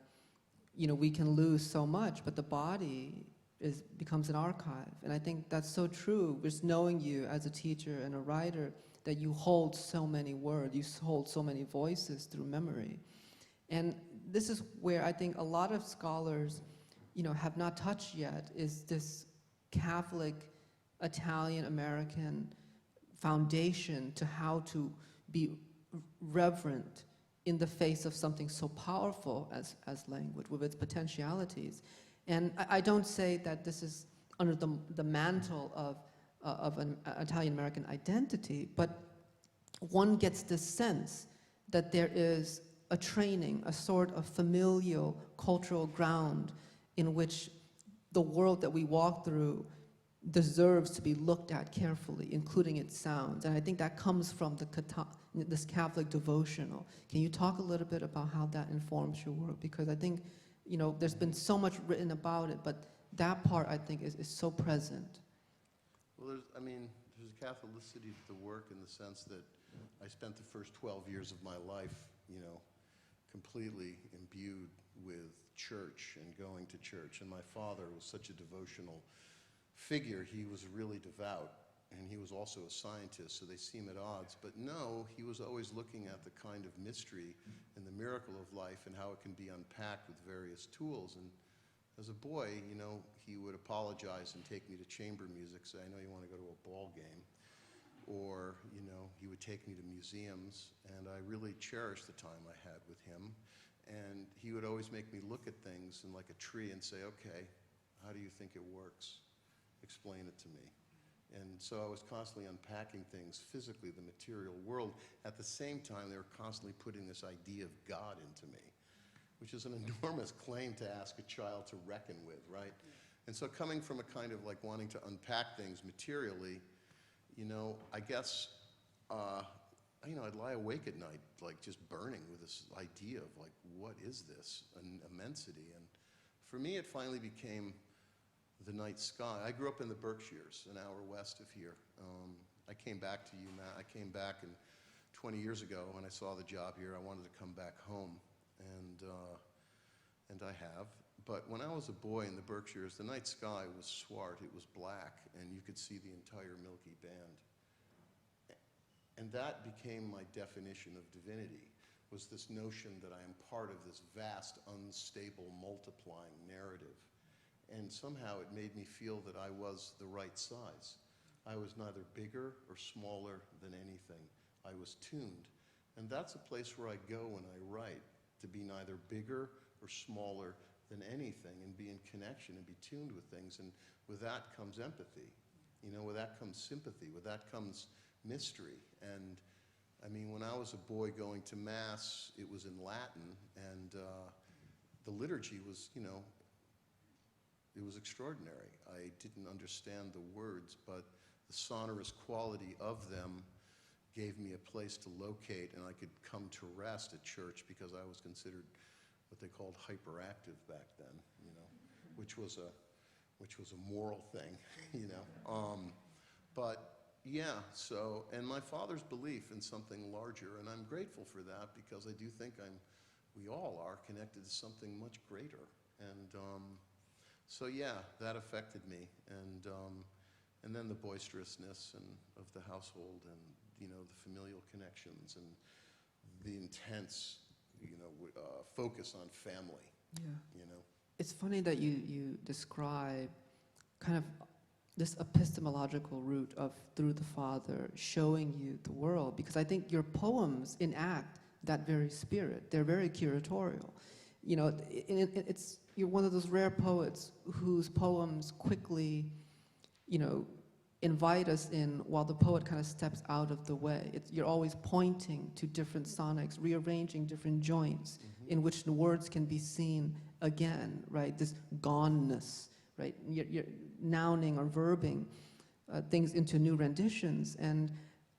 we can lose so much, but the body becomes an archive. And I think that's so true, just knowing you as a teacher and a writer, that you hold so many words, you hold so many voices through memory. And this is where I think a lot of scholars, have not touched yet, is this Catholic, Italian-American foundation to how to be reverent in the face of something so powerful as language, with its potentialities. And I don't say that this is under the mantle of an Italian-American identity, but one gets this sense that there is a training, a sort of familial cultural ground in which the world that we walk through deserves to be looked at carefully, including its sounds. And I think that comes from this Catholic devotional. Can you talk a little bit about how that informs your work? Because I think, there's been so much written about it, but that part, I think, is so present. Well, there's a Catholicity to the work in the sense that I spent the first 12 years of my life, completely imbued with church and going to church. And my father was such a devotional figure. He was really devout, and he was also a scientist, so they seem at odds. But no, he was always looking at the kind of mystery and the miracle of life and how it can be unpacked with various tools. And as a boy, he would apologize and take me to chamber music, say, I know you want to go to a ball game. Or, he would take me to museums, and I really cherished the time I had with him. And he would always make me look at things and like a tree and say, okay, how do you think it works? Explain it to me. And so I was constantly unpacking things physically, the material world. At the same time, they were constantly putting this idea of God into me, which is an enormous claim to ask a child to reckon with, right? And so coming from a kind of like wanting to unpack things materially, you know, I guess, you know, I'd lie awake at night, like just burning with this idea of like, what is this? An immensity. And for me, it finally became the night sky. I grew up in the Berkshires, an hour west of here. I came back to UMass. I came back 20 years ago when I saw the job here. I wanted to come back home, and I have. But when I was a boy in the Berkshires, the night sky was swart. It was black, and you could see the entire Milky Band. And that became my definition of divinity, was this notion that I am part of this vast, unstable, multiplying narrative. And somehow it made me feel that I was the right size. I was neither bigger or smaller than anything. I was tuned. And that's a place where I go when I write, to be neither bigger or smaller than anything, and be in connection and be tuned with things. And with that comes empathy. You know, with that comes sympathy. With that comes mystery. And I mean, when I was a boy going to Mass, it was in Latin, and the liturgy was, you know, it was extraordinary. I didn't understand the words, but the sonorous quality of them gave me a place to locate, and I could come to rest at church because I was considered what they called hyperactive back then, you know, which was a moral thing, you know. But yeah, so, and my father's belief in something larger, and I'm grateful for that because I do think we all are connected to something much greater. And so yeah, that affected me, and then the boisterousness of the household, and you know, the familial connections, and the intense, you know, focus on family. Yeah. You know. It's funny that you describe kind of this epistemological route of through the Father showing you the world, because I think your poems enact that very spirit. They're very curatorial. You know, you're one of those rare poets whose poems quickly, you know, invite us in while the poet kind of steps out of the way. You're always pointing to different sonics, rearranging different joints in which the words can be seen again, right? This goneness, right? You're nouning or verbing things into new renditions. And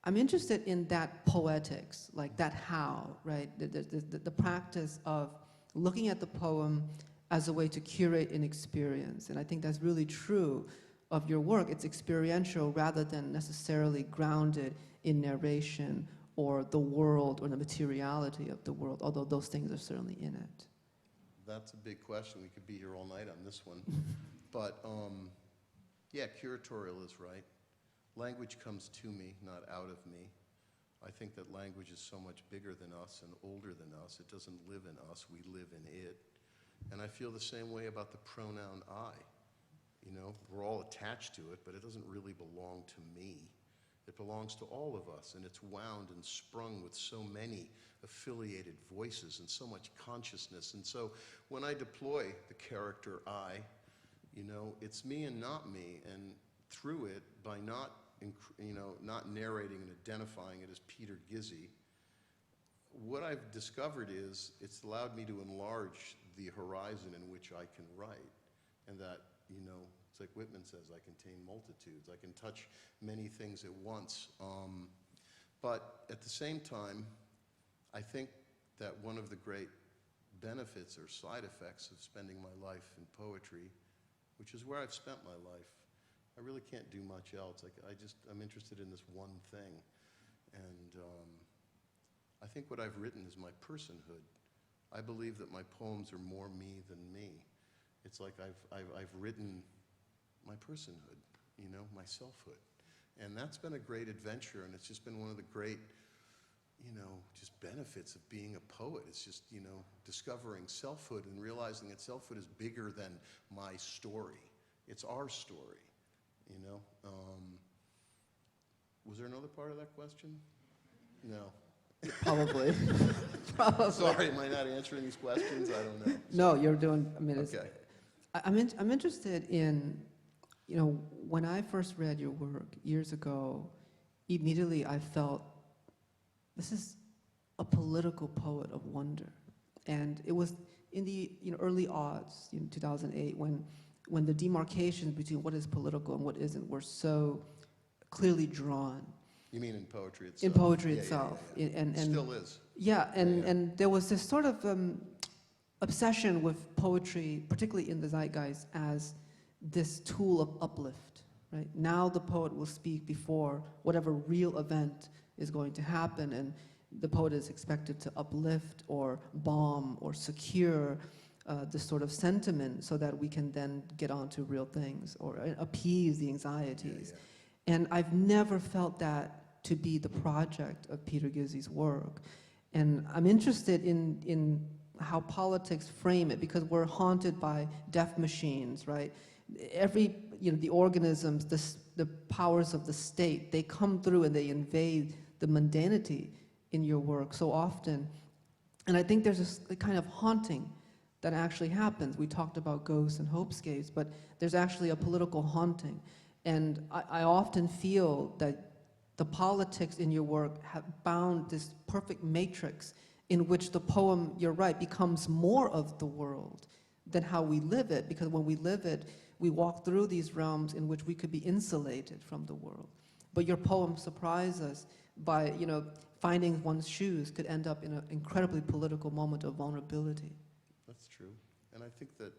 I'm interested in that poetics, like that how, right? The practice of looking at the poem as a way to curate an experience. And I think that's really true of your work. It's experiential rather than necessarily grounded in narration or the world or the materiality of the world, although those things are certainly in it. That's a big question. We could be here all night on this one. But yeah, curatorial is right. Language comes to me, not out of me. I think that language is so much bigger than us and older than us. It doesn't live in us, we live in it. And I feel the same way about the pronoun I. You know, we're all attached to it, but it doesn't really belong to me. It belongs to all of us, and it's wound and sprung with so many affiliated voices and so much consciousness. And so when I deploy the character I, you know, it's me and not me, and through it, by not, you know, not narrating and identifying it as Peter Gizzi, what I've discovered is it's allowed me to enlarge the horizon in which I can write, and that, you know, it's like Whitman says, I contain multitudes. I can touch many things at once. But at the same time, I think that one of the great benefits or side effects of spending my life in poetry, which is where I've spent my life, I really can't do much else. Like, I'm interested in this one thing. And I think what I've written is my personhood. I believe that my poems are more me than me. It's like I've written my personhood, you know, my selfhood. And that's been a great adventure, and it's just been one of the great, you know, just benefits of being a poet. It's just, you know, discovering selfhood and realizing that selfhood is bigger than my story. It's our story, you know. Was there another part of that question? No. Probably. Probably. Sorry, am I not answering these questions? I don't know. No, you're doing, I mean, Okay. I'm interested in you know, when I first read your work years ago, immediately I felt this is a political poet of wonder. And it was in the early aughts, 2008, when the demarcations between what is political and what isn't were so clearly drawn. You mean in poetry itself? In poetry Yeah, itself. yeah, yeah. And Still is. Yeah, and, Yeah. and there was this sort of obsession with poetry, particularly in the zeitgeist, as this tool of uplift, right? Now the poet will speak before whatever real event is going to happen, and the poet is expected to uplift or balm or secure this sort of sentiment so that we can then get on to real things or appease the anxieties. Yeah. And I've never felt that to be the project of Peter Gizzi's work. And I'm interested in how politics frame it, because we're haunted by death machines, right? The organisms, the powers of the state, they come through and they invade the mundanity in your work so often. And I think there's a kind of haunting that actually happens. We talked about ghosts and hopescapes, but there's actually a political haunting. And I often feel that the politics in your work have bound this perfect matrix in which the poem, you're right, becomes more of the world than how we live it, because when we live it, we walk through these realms in which we could be insulated from the world. But your poems surprise us by, finding one's shoes could end up in an incredibly political moment of vulnerability. That's true. And I think that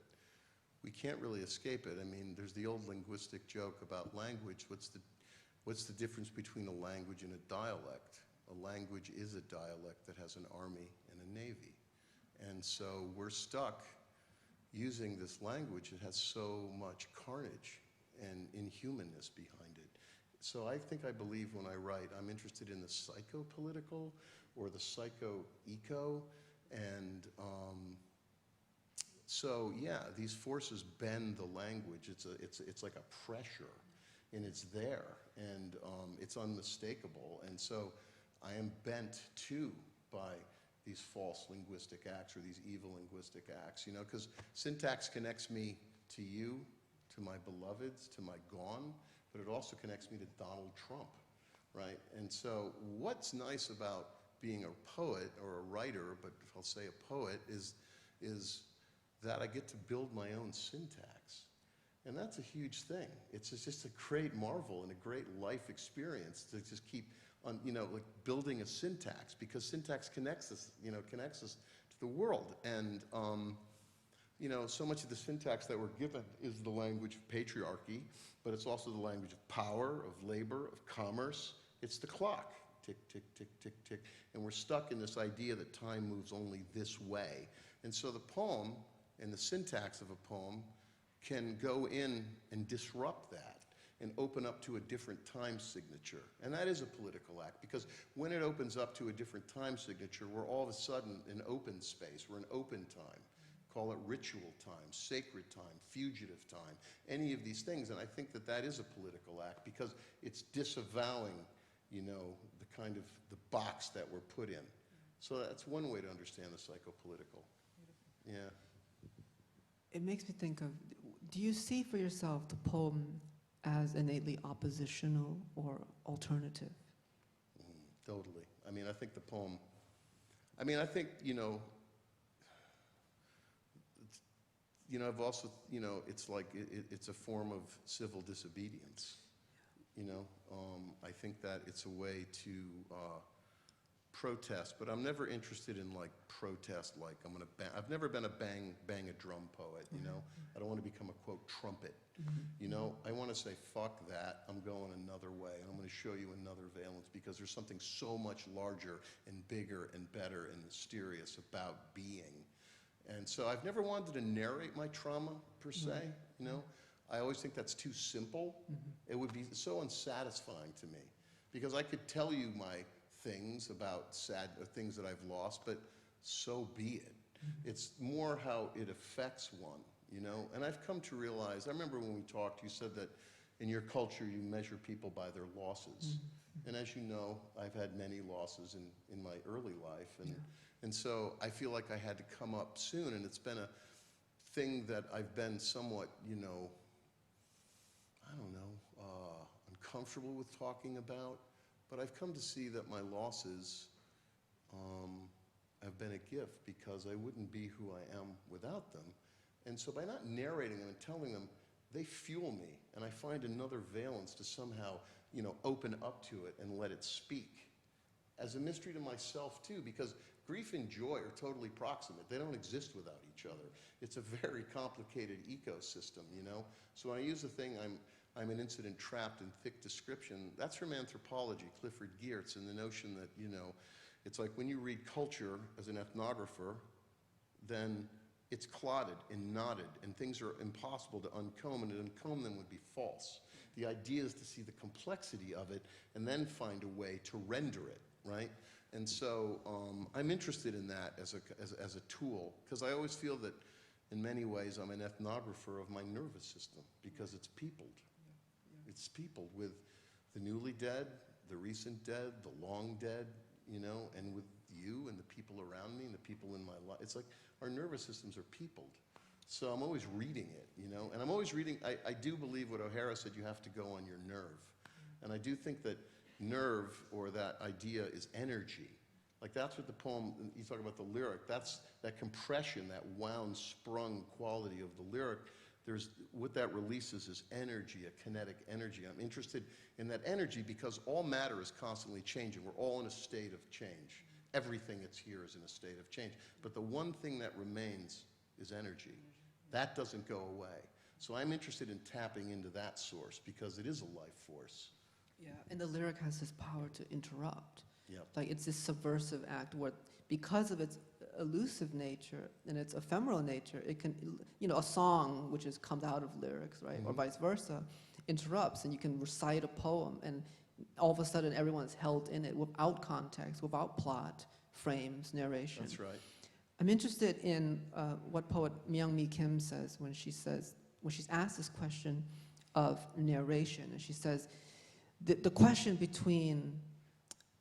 we can't really escape it. I mean, there's the old linguistic joke about language. What's the difference between a language and a dialect? A language is a dialect that has an army and a navy. And so we're stuck using this language that has so much carnage and inhumanness behind it. So I believe when I write, I'm interested in the psychopolitical or the psycho-eco. And so yeah, these forces bend the language. It's like a pressure, and it's there, and it's unmistakable. And so I am bent too by these false linguistic acts or these evil linguistic acts, because syntax connects me to you, to my beloveds, to my gone, but it also connects me to Donald Trump, right? And so what's nice about being a poet or a writer, but I'll say a poet, is that I get to build my own syntax. And that's a huge thing. It's just a great marvel and a great life experience to just keep on, like building a syntax, because syntax connects us to the world. And, so much of the syntax that we're given is the language of patriarchy, but it's also the language of power, of labor, of commerce. It's the clock. Tick, tick, tick, tick, tick. And we're stuck in this idea that time moves only this way. And so the poem and the syntax of a poem can go in and disrupt that and open up to a different time signature. And that is a political act, because when it opens up to a different time signature, we're all of a sudden in open space. We're in open time. Call it ritual time, sacred time, fugitive time, any of these things. And I think that that is a political act, because it's disavowing, the kind of the box that we're put in. So that's one way to understand the psychopolitical. Yeah. It makes me think of, do you see for yourself the poem as innately oppositional or alternative? Totally. I mean, I think the poem, I've also, it's like, it's a form of civil disobedience, I think that it's a way to protest, but I'm never interested in like protest, like I've never been a bang a drum poet, I don't want to become a quote trumpet, I want to say fuck that, I'm going another way, and I'm going to show you another valence, because there's something so much larger and bigger and better and mysterious about being. And so I've never wanted to narrate my trauma per se, I always think that's too simple. It would be so unsatisfying to me, because I could tell you my things about things that I've lost, but so be it. It's more how it affects one, and I've come to realize, I remember when we talked, you said that in your culture you measure people by their losses. And as you know, I've had many losses in my early life, and so I feel like I had to come up soon, and it's been a thing that I've been somewhat, I don't know, uncomfortable with talking about, but I've come to see that my losses have been a gift because I wouldn't be who I am without them. And so by not narrating them and telling them, they fuel me, and I find another valence to somehow, you know, open up to it and let it speak. As a mystery to myself too, because grief and joy are totally proximate. They don't exist without each other. It's a very complicated ecosystem, you know? So when I use the thing, I'm an incident trapped in thick description, that's from anthropology, Clifford Geertz, and the notion that, you know, it's like when you read culture as an ethnographer, then it's clotted and knotted, and things are impossible to uncomb, and to uncomb them would be false. The idea is to see the complexity of it and then find a way to render it, right? And so I'm interested in that as a tool, because I always feel that in many ways I'm an ethnographer of my nervous system, because it's peopled. It's peopled with the newly dead, the recent dead, the long dead, you know, and with you and the people around me and the people in my life. It's like our nervous systems are peopled. So I'm always reading it, you know, and I'm always reading, I do believe what O'Hara said, you have to go on your nerve. And I do think that nerve, or that idea, is energy. Like that's what the poem, you talk about the lyric, that's that compression, that wound, sprung quality of the lyric. What that releases is energy, a kinetic energy. I'm interested in that energy because all matter is constantly changing. We're all in a state of change. Everything that's here is in a state of change. But the one thing that remains is energy. That doesn't go away. So I'm interested in tapping into that source because it is a life force. Yeah, and the lyric has this power to interrupt. Yep. Like it's this subversive act where, because of its elusive nature and its ephemeral nature, it can, you know, a song which comes out of lyrics, right, or vice versa, interrupts, and you can recite a poem, and all of a sudden everyone's held in it without context, without plot, frames, narration. That's right. I'm interested in what poet Myung-Mi Kim says when she's asked this question of narration, and she says, the question between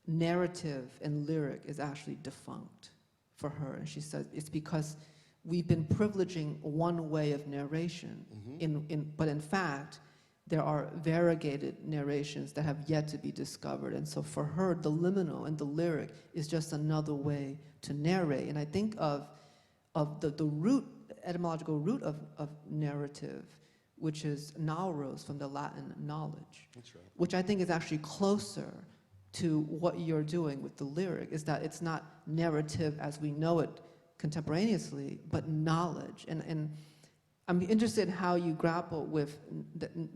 narrative and lyric is actually defunct for her. And she says it's because we've been privileging one way of narration, but in fact, there are variegated narrations that have yet to be discovered. And so for her, the liminal and the lyric is just another way to narrate. And I think of the root, etymological root of narrative, which is nauros, from the Latin knowledge. That's right. Which I think is actually closer to what you're doing with the lyric, is that it's not narrative as we know it contemporaneously, but knowledge. And I'm interested in how you grapple with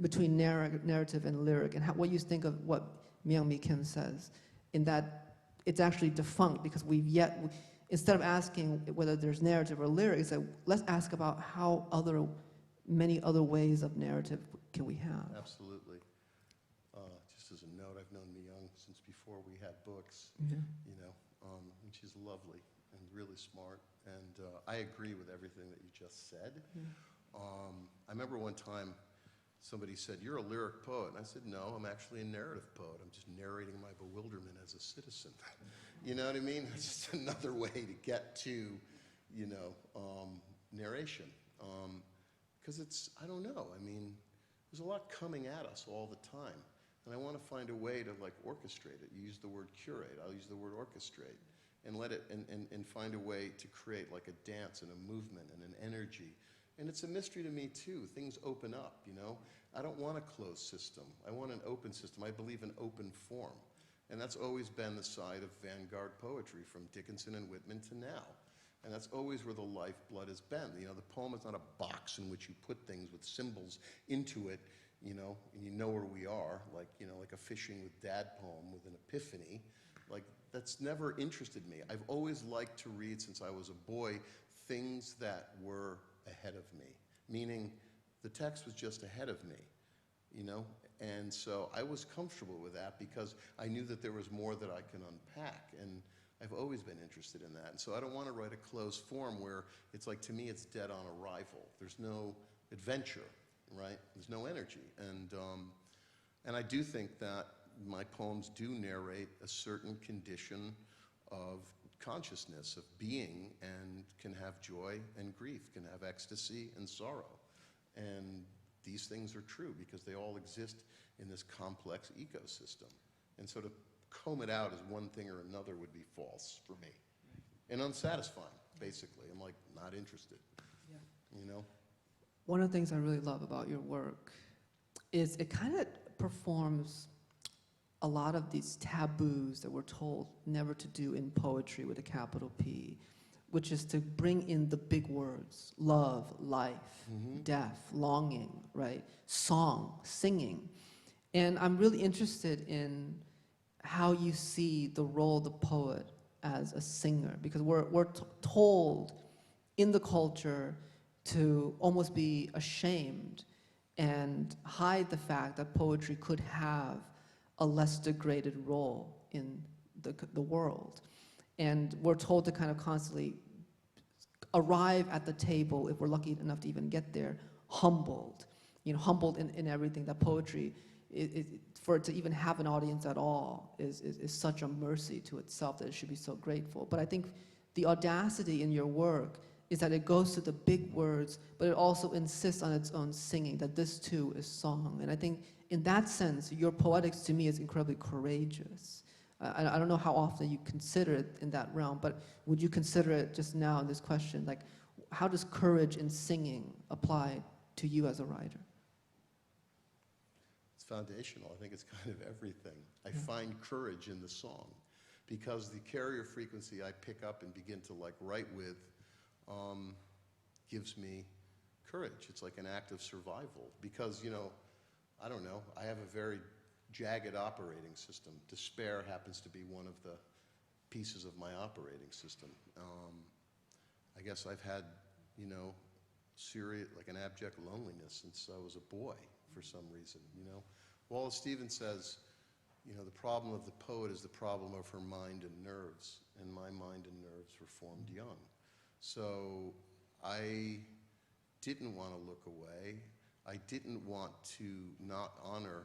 between narrative and lyric, and what you think of what Myung-Mi Kim says, in that it's actually defunct because instead of asking whether there's narrative or lyric, it's like, let's ask about how many other ways of narrative can we have. Absolutely. Just as a note, I've known Myung since before we had books, Yeah. you know, and she's lovely and really smart. And I agree with everything that you just said. Yeah. I remember one time somebody said, "You're a lyric poet." And I said, "No, I'm actually a narrative poet. I'm just narrating my bewilderment as a citizen." You know what I mean? It's just another way to get to, you know, narration. Because I don't know, I mean, there's a lot coming at us all the time. And I want to find a way to like orchestrate it. You use the word curate, I'll use the word orchestrate. And let it, and find a way to create like a dance and a movement and an energy. And it's a mystery to me too. Things open up, you know? I don't want a closed system. I want an open system. I believe in open form. And that's always been the side of vanguard poetry, from Dickinson and Whitman to now. And that's always where the lifeblood has been. You know, the poem is not a box in which you put things with symbols into it, you know, and you know where we are, like, you know, like a fishing with dad poem with an epiphany. Like, that's never interested me. I've always liked to read, since I was a boy, things that were ahead of me, meaning the text was just ahead of me, you know? And so I was comfortable with that because I knew that there was more that I can unpack, and I've always been interested in that. And so I don't want to write a closed form where it's like, to me, it's dead on arrival. There's no adventure, right? There's no energy. And I do think that my poems do narrate a certain condition of consciousness, of being, and can have joy and grief, can have ecstasy and sorrow. And these things are true because they all exist in this complex ecosystem. And so to comb it out as one thing or another would be false for me. And unsatisfying, basically. I'm like, not interested, you know? One of the things I really love about your work is it kind of performs a lot of these taboos that we're told never to do in poetry with a capital P, which is to bring in the big words: love, life, death, longing, right? Song, singing. And I'm really interested in how you see the role of the poet as a singer, because we're told in the culture to almost be ashamed and hide the fact that poetry could have a less degraded role in the world. And we're told to kind of constantly arrive at the table, if we're lucky enough to even get there, humbled. Humbled in everything. That poetry, for it to even have an audience at all, is such a mercy to itself that it should be so grateful. But I think the audacity in your work is that it goes to the big words, but it also insists on its own singing, that this too is song. And I think in that sense, your poetics to me is incredibly courageous. I don't know how often you consider it in that realm, but would you consider it just now in this question, like how does courage in singing apply to you as a writer? It's foundational. I think it's kind of everything. I find courage in the song because the carrier frequency I pick up and begin to write with gives me courage. It's like an act of survival because, I don't know, I have a very jagged operating system. Despair happens to be one of the pieces of my operating system. I guess I've had, serious, like an abject loneliness since I was a boy for some reason, Wallace Stevens says, the problem of the poet is the problem of her mind and nerves, and my mind and nerves were formed young. So I didn't want to look away. I didn't want to not honor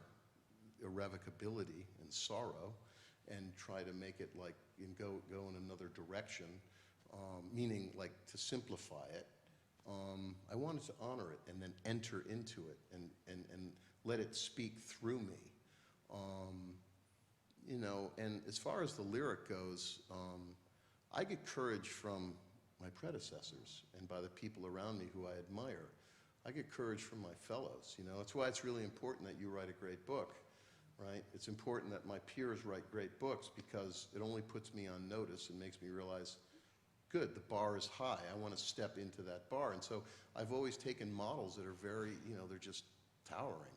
irrevocability and sorrow and try to make it and go in another direction, meaning to simplify it. I wanted to honor it and then enter into it and let it speak through me. And as far as the lyric goes, I get courage from my predecessors and by the people around me who I admire. I get courage from my fellows, That's why it's really important that you write a great book, right? It's important that my peers write great books because it only puts me on notice and makes me realize, good, the bar is high. I want to step into that bar. And so I've always taken models that are very, they're just towering.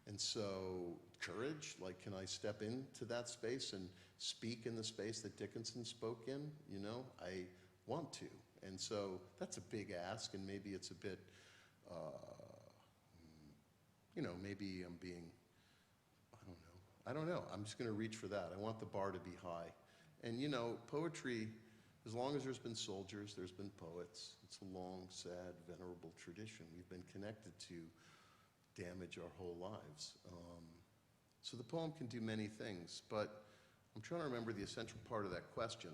And so courage, can I step into that space and speak in the space that Dickinson spoke in? I want to. And so that's a big ask, and maybe it's a bit, maybe I'm being, I don't know. I'm just going to reach for that. I want the bar to be high. And, poetry, as long as there's been soldiers, there's been poets. It's a long, sad, venerable tradition. We've been connected to damage our whole lives. So the poem can do many things, but I'm trying to remember the essential part of that question.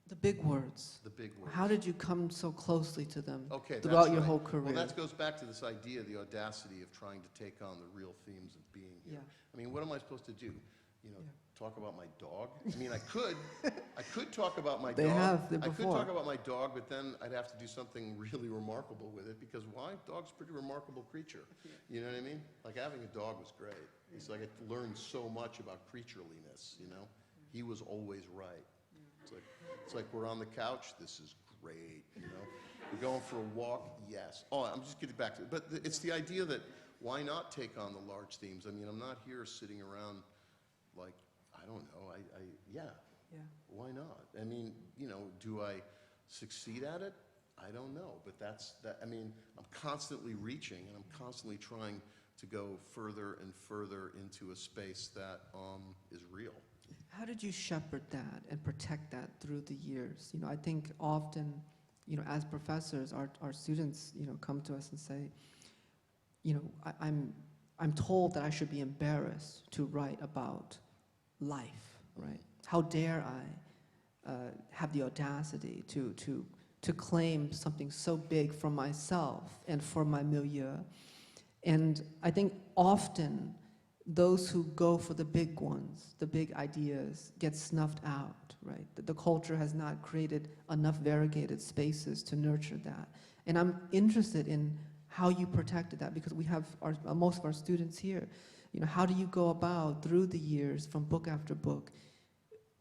The big words. The big words. How did you come so closely to them Okay, throughout your right. whole career? Well, that goes back to this idea, the audacity of trying to take on the real themes of being here. Yeah. I mean, what am I supposed to do? Talk about my dog? I mean, I could talk about my dog. They have I could before. talk about my dog, but then I'd have to do something really remarkable with it because why? Dog's a pretty remarkable creature. You know what I mean? Having a dog was great. It's I learned so much about creatureliness, He was always right. It's like we're on the couch, this is great, We're going for a walk, yes. Oh, I'm just getting back to it. But it's the idea that why not take on the large themes? I mean, I'm not here sitting around I don't know, yeah. Why not? I mean, do I succeed at it? I don't know, but I'm constantly reaching and I'm constantly trying to go further and further into a space that is real. How did you shepherd that and protect that through the years? I think often, as professors, our students, come to us and say, I'm told that I should be embarrassed to write about life, right? How dare I have the audacity to claim something so big for myself and for my milieu? And I think often those who go for the big ones, the big ideas, get snuffed out, right? The culture has not created enough variegated spaces to nurture that. And I'm interested in how you protected that, because we have most of our students here. You know, how do you go about through the years, from book after book,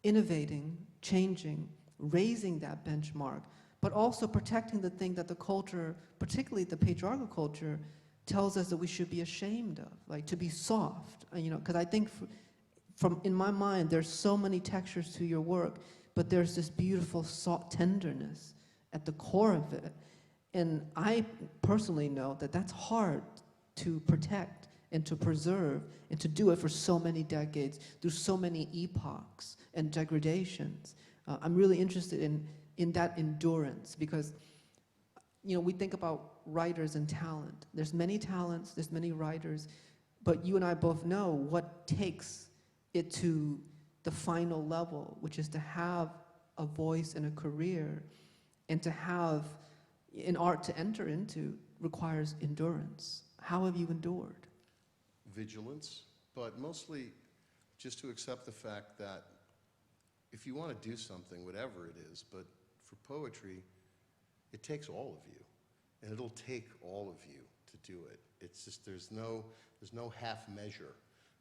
innovating, changing, raising that benchmark, but also protecting the thing that the culture, particularly the patriarchal culture, tells us that we should be ashamed of, like to be soft, you know, because I think from in my mind, there's so many textures to your work, but there's this beautiful soft tenderness at the core of it. And I personally know that that's hard to protect and to preserve and to do it for so many decades, through so many epochs and degradations. I'm really interested in that endurance, because you know, we think about writers and talent. There's many talents, there's many writers, but you and I both know what takes it to the final level, which is to have a voice and a career, and to have an art to enter into requires endurance. How have you endured? Vigilance, but mostly just to accept the fact that if you want to do something, whatever it is, but for poetry, it takes all of you, and it'll take all of you to do it. It's just, there's no half measure.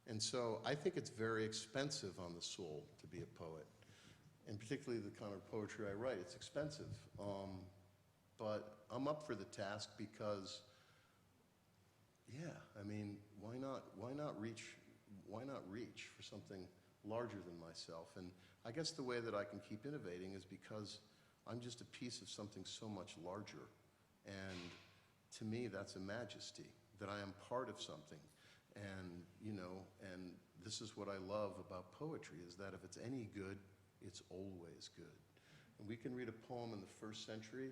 And so I think it's very expensive on the soul to be a poet, and particularly the kind of poetry I write, it's expensive. But I'm up for the task because, yeah, I mean, why not reach for something larger than myself? And I guess the way that I can keep innovating is because I'm just a piece of something so much larger. And to me, that's a majesty, that I am part of something. And, you know, and this is what I love about poetry, is that if it's any good, it's always good. And we can read a poem in the 1st century,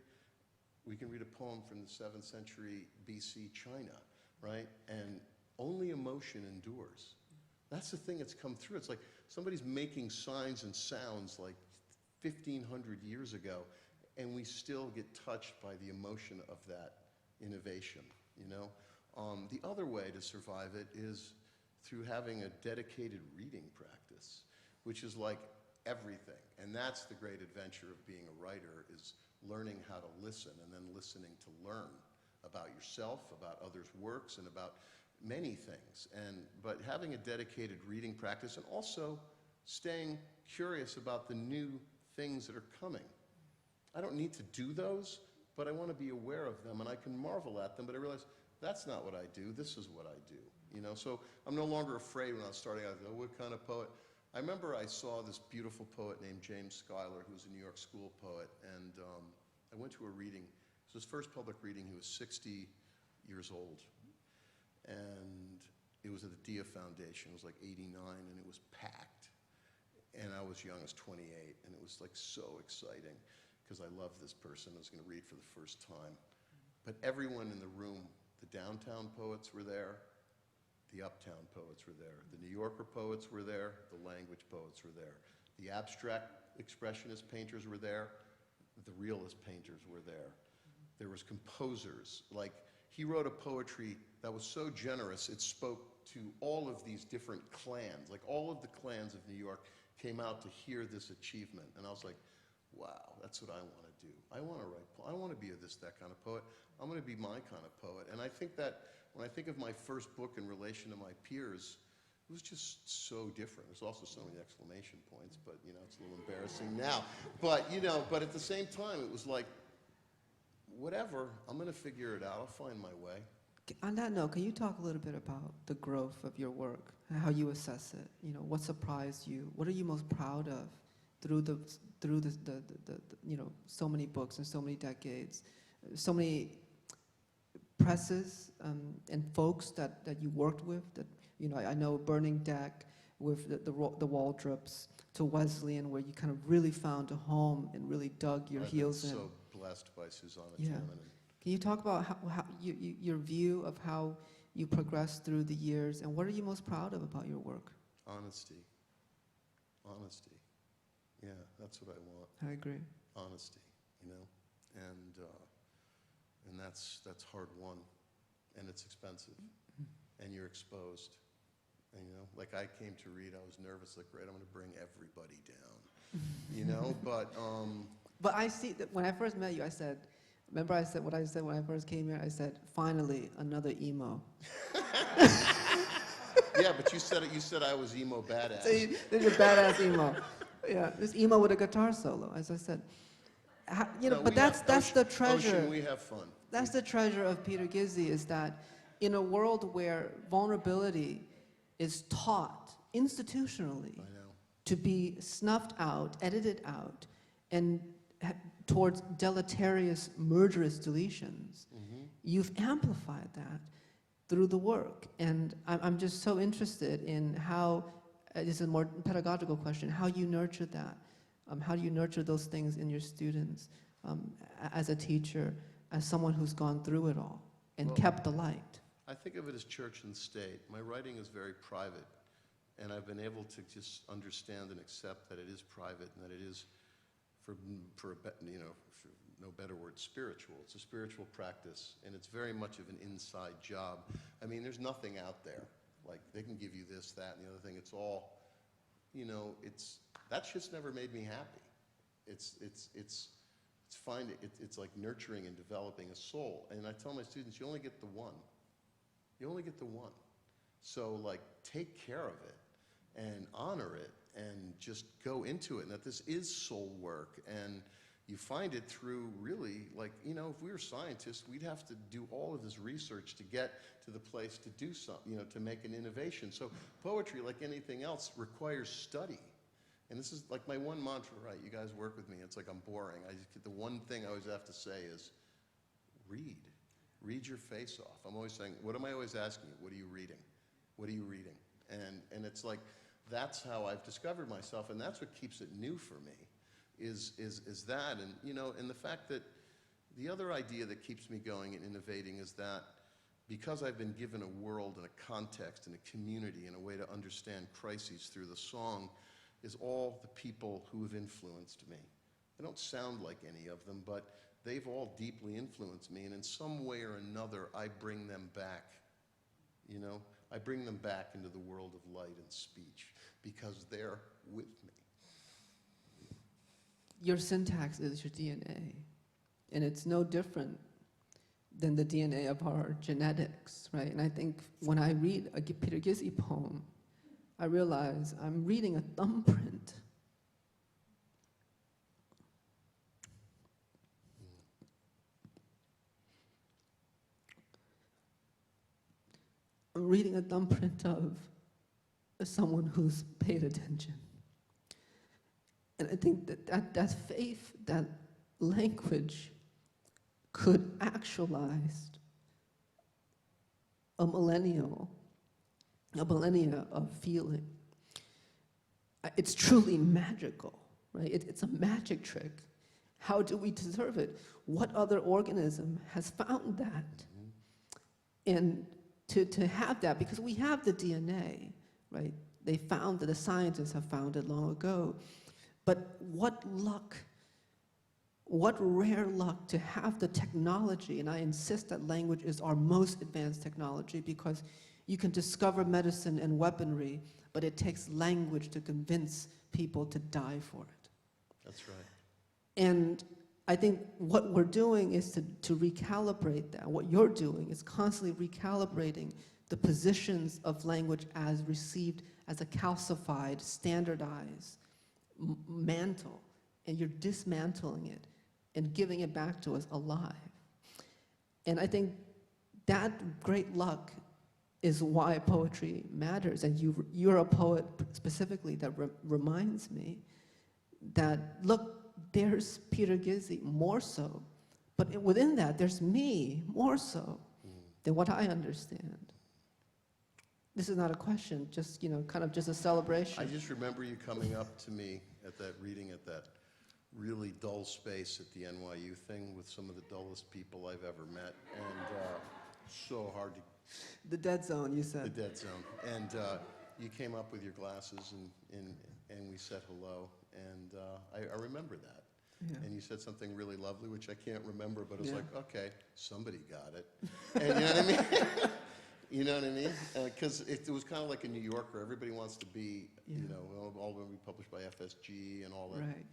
we can read a poem from the 7th century BC China, right? And only emotion endures. That's the thing that's come through. It's like somebody's making signs and sounds like 1,500 years ago, and we still get touched by the emotion of that innovation, you know? The other way to survive it is through having a dedicated reading practice, which is like everything. And that's the great adventure of being a writer, is learning how to listen, and then listening to learn about yourself, about others' works, and about many things. But having a dedicated reading practice, and also staying curious about the new things that are coming. I don't need to do those, but I want to be aware of them, and I can marvel at them, but I realize that's not what I do, this is what I do, you know? So I'm no longer afraid when I was starting out, oh, what kind of poet? I remember I saw this beautiful poet named James Schuyler, who was a New York School poet, and I went to a reading. It was his first public reading. He was 60 years old, and it was at the Dia Foundation. It was like 89, and it was packed. And I was young, I was 28, and it was like so exciting, because I loved this person. I was going to read for the first time. But everyone in the room, the downtown poets were there, the uptown poets were there, the New Yorker poets were there, the language poets were there, the abstract expressionist painters were there, the realist painters were there. There was composers. Like, he wrote a poetry that was so generous, it spoke to all of these different clans. Like, all of the clans of New York came out to hear this achievement. And I was like, wow, that's what I want to do. I want to write, I want to be that kind of poet. I'm going to be my kind of poet. And I think that when I think of my first book in relation to my peers, it was just so different. There's also so many exclamation points, but, you know, it's a little embarrassing now. But, you know, but at the same time, it was like, whatever, I'm going to figure it out. I'll find my way. On that note, can you talk a little bit about the growth of your work, how you assess it? You know, what surprised you? What are you most proud of through the you know, so many books and so many decades, so many presses and folks that you worked with? That, you know, I know Burning Deck with the Waldrops, to Wesleyan, where you kind of really found a home and really dug your heels in. I've been so blessed by Susanna Yeah. Tillman. Can you talk about how your view of how you progressed through the years, and what are you most proud of about your work? Honesty. Honesty. Yeah, that's what I want. I agree. Honesty, you know? And that's hard won. and it's expensive, and you're exposed. And, you know, like I came to read, I was nervous, like, right, I'm gonna bring everybody down, you know, But I see that when I first met you, I said, remember I said what I said when I first came here? I said, finally, another emo. yeah, but you said I was emo badass. So there's a badass emo. Yeah, this emo with a guitar solo, as I said. You know, No, but that's the treasure. Ocean, we have fun. That's the treasure of Peter Gizzi, is that in a world where vulnerability is taught institutionally to be snuffed out, edited out, and towards deleterious, murderous deletions, you've amplified that through the work. And I'm just so interested in how, this is a more pedagogical question, how you nurture that. How do you nurture those things in your students as a teacher, as someone who's gone through it all and kept the light? I think of it as church and state. My writing is very private, and I've been able to just understand and accept that it is private and that it is, for no better word, spiritual. It's a spiritual practice, and it's very much of an inside job. I mean, there's nothing out there. Like, they can give you this, that, and the other thing. It's all, you know, that shit's never made me happy. It's like nurturing and developing a soul. And I tell my students, you only get the one. You only get the one. So, like, take care of it and honor it and just go into it. And that this is soul work. And you find it through really, like, you know, if we were scientists, we'd have to do all of this research to get to the place to do something, you know, to make an innovation. So poetry, like anything else, requires study. And this is like my one mantra, right? You guys work with me. It's like I'm boring. The one thing I always have to say is read. Read your face off. I'm always saying, what am I always asking you? What are you reading? What are you reading? And it's like, that's how I've discovered myself, and that's what keeps it new for me, is that. And, you know, and the fact that the other idea that keeps me going and innovating is that because I've been given a world and a context and a community and a way to understand crises through the song, is all the people who have influenced me. I don't sound like any of them, but they've all deeply influenced me, and in some way or another, I bring them back, you know? I bring them back into the world of light and speech because they're with me. Your syntax is your DNA, and it's no different than the DNA of our genetics, right? And I think when I read a Peter Gizzi poem, I realize I'm reading a thumbprint. I'm reading a thumbprint of someone who's paid attention. And I think that faith, that language could actualize a millennia of feeling. It's truly magical, right? It's a magic trick. How do we deserve it? What other organism has found that? And to have that, because we have the DNA, right? They found that, the scientists have found it long ago. But what luck, what rare luck to have the technology, and I insist that language is our most advanced technology because you can discover medicine and weaponry, but it takes language to convince people to die for it. That's right. And I think what we're doing is to recalibrate that. What you're doing is constantly recalibrating the positions of language as received as a calcified, standardized mantle, and you're dismantling it and giving it back to us alive. And I think that great luck is why poetry matters. And you're a poet specifically that reminds me that, look, there's Peter Gizzi, more so. But within that, there's me, more so than what I understand. This is not a question, just, you know, kind of just a celebration. I just remember you coming up to me at that reading at that really dull space at the NYU thing with some of the dullest people I've ever met, and so hard to... The dead zone, you said. The dead zone. And you came up with your glasses, and we said hello, and I remember that. Yeah. And you said something really lovely, which I can't remember, but it's Yeah. like, okay, somebody got it. And you know what I mean? You know what I mean? Because it was kind of like a New Yorker. Everybody wants to be, you Yeah. know, all going to be published by FSG and all that. Right.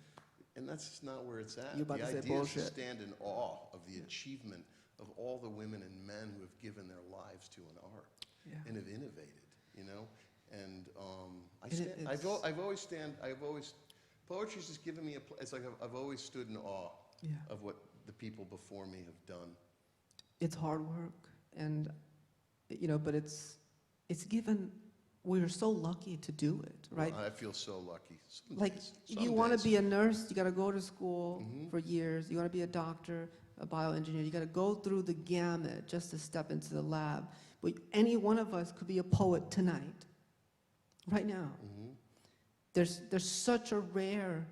And that's just not where it's at. You're about The to say idea is to bullshit. stand in awe of the achievement of all the women and men who have given their lives to an art Yeah. and have innovated, you know? And And I've always poetry's just given me it's like I've always stood in awe Yeah. of what the people before me have done. It's hard work, and but it's given. We're so lucky to do it, right? Well, I feel so lucky. Some Like, days, you some want to days. be a nurse, you got to go to school Mhm. for years. You want to be a doctor, a bioengineer. You got to go through the gamut just to step into the lab. But any one of us could be a poet tonight, right now. Mhm. There's such a rare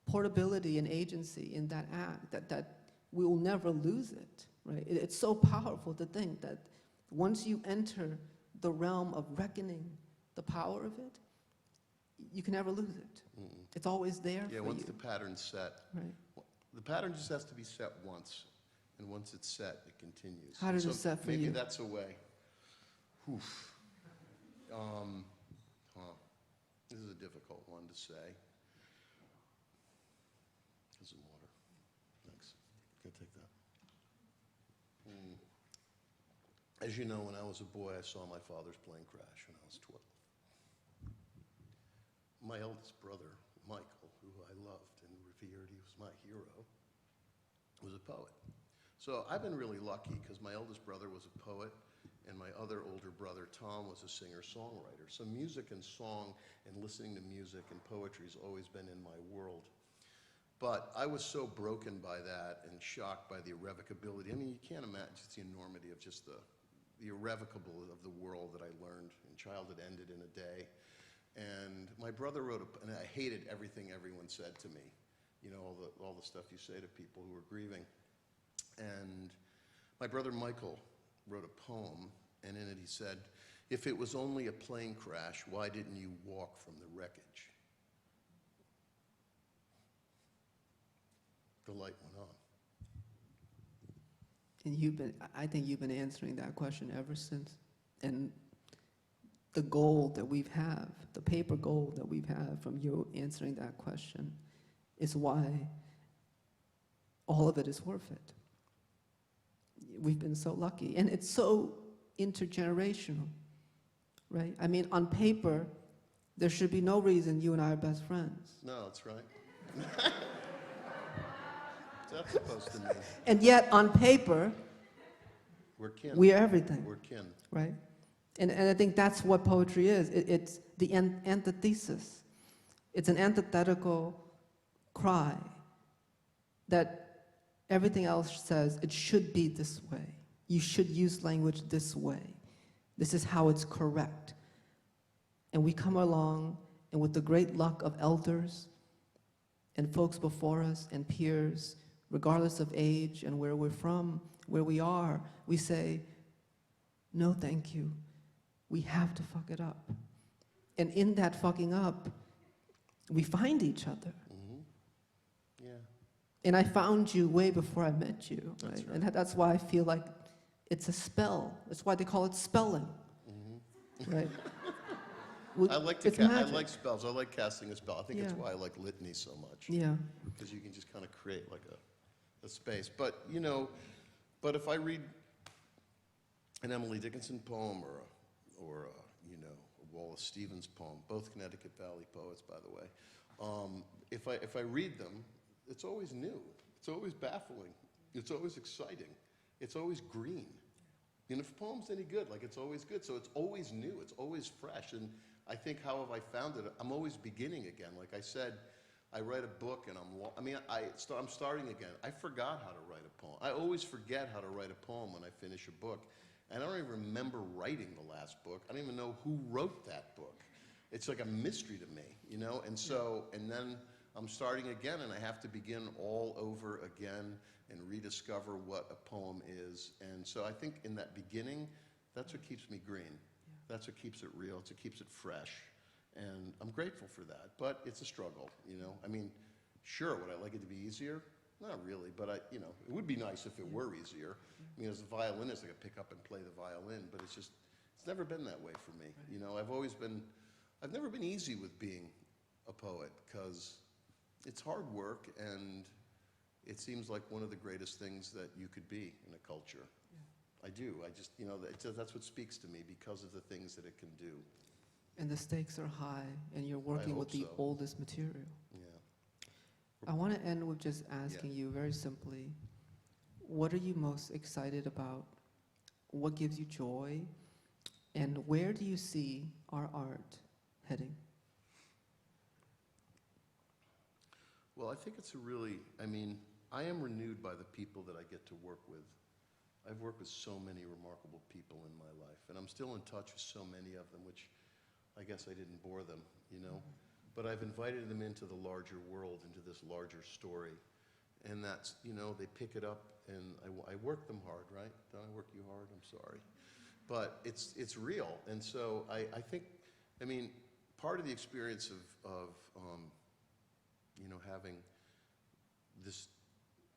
portability and agency in that act that we will never lose it, right? It's so powerful to think that once you enter the realm of reckoning the power of it, you can never lose it. Mm-mm. It's always there Yeah, for once you. the pattern's set. Right. The pattern just has to be set once, and once it's set, it continues. How did So it set for maybe you? that's a way. Oof. This is a difficult one to say. Here's some water. Thanks. Can I take that? As you know, when I was a boy, I saw my father's plane crash when I was 12. My eldest brother, Michael, who I loved and revered, he was my hero, was a poet. So I've been really lucky because my eldest brother was a poet and my other older brother, Tom, was a singer-songwriter. So music and song and listening to music and poetry has always been in my world. But I was so broken by that and shocked by the irrevocability. I mean, you can't imagine just the enormity of just the irrevocable of the world that I learned in childhood ended in a day. And my brother wrote, and I hated everything everyone said to me. You know, all the stuff you say to people who are grieving. And my brother Michael wrote a poem, and in it he said, "If it was only a plane crash, why didn't you walk from the wreckage?" The light went on. And I think you've been answering that question ever since. And the gold that we've had, the paper gold that we've had from you answering that question is why all of it is worth it. We've been so lucky. And it's so intergenerational, right? I mean, on paper, there should be no reason you and I are best friends. No, that's right. What's that supposed to mean? And yet, on paper, We're kin. we are everything. We're kin. Right? And I think that's what poetry is. It's the antithesis. It's an antithetical cry that everything else says it should be this way. You should use language this way. This is how it's correct. And we come along, and with the great luck of elders and folks before us and peers, regardless of age and where we're from, where we are, we say, no, thank you. We have to fuck it up. And in that fucking up, we find each other. Mm-hmm. Yeah. And I found you way before I met you. That's right. And that's why I feel like it's a spell. That's why they call it spelling. Mm-hmm. Right? I like It's I magic. like spells. I like casting a spell. I think it's Yeah. why I like litany so much. Yeah. Because you can just kind of create like a space. But, you know, but if I read an Emily Dickinson poem or you know, a Wallace Stevens poem, both Connecticut Valley poets, by the way, if I read them, it's always new. It's always baffling. It's always exciting. It's always green. And if a poem's any good, like, it's always good. So it's always new. It's always fresh. And I think, how have I found it? I'm always beginning again. Like I said, I write a book and I'm starting again. I forgot how to write a poem. I always forget how to write a poem when I finish a book. And I don't even remember writing the last book. I don't even know who wrote that book. It's like a mystery to me, you know? And so, and then I'm starting again and I have to begin all over again and rediscover what a poem is. And so I think in that beginning, that's what keeps me green. That's what keeps it real. It's what keeps it fresh. And I'm grateful for that. But it's a struggle, you know? I mean, Sure, would I like it to be easier? Not really, but it would be nice if it were easier. I mean, as a violinist, I could pick up and play the violin, but it's never been that way for me. You know, I've never been easy with being a poet, because it's hard work, and it seems like one of the greatest things that you could be in a culture. I do. I just, that's what speaks to me, because of the things that it can do. And the stakes are high, and you're working with the so. oldest material. Yeah. I want to end with just asking you very simply, what are you most excited about? What gives you joy? And where do you see our art heading? Well, I think it's I am renewed by the people that I get to work with. I've worked with so many remarkable people in my life, and I'm still in touch with so many of them, which I guess I didn't bore them, But I've invited them into the larger world, into this larger story. And that's, they pick it up, and I work them hard, right? Don't I work you hard? I'm sorry. But it's real. And so I think, part of the experience of having this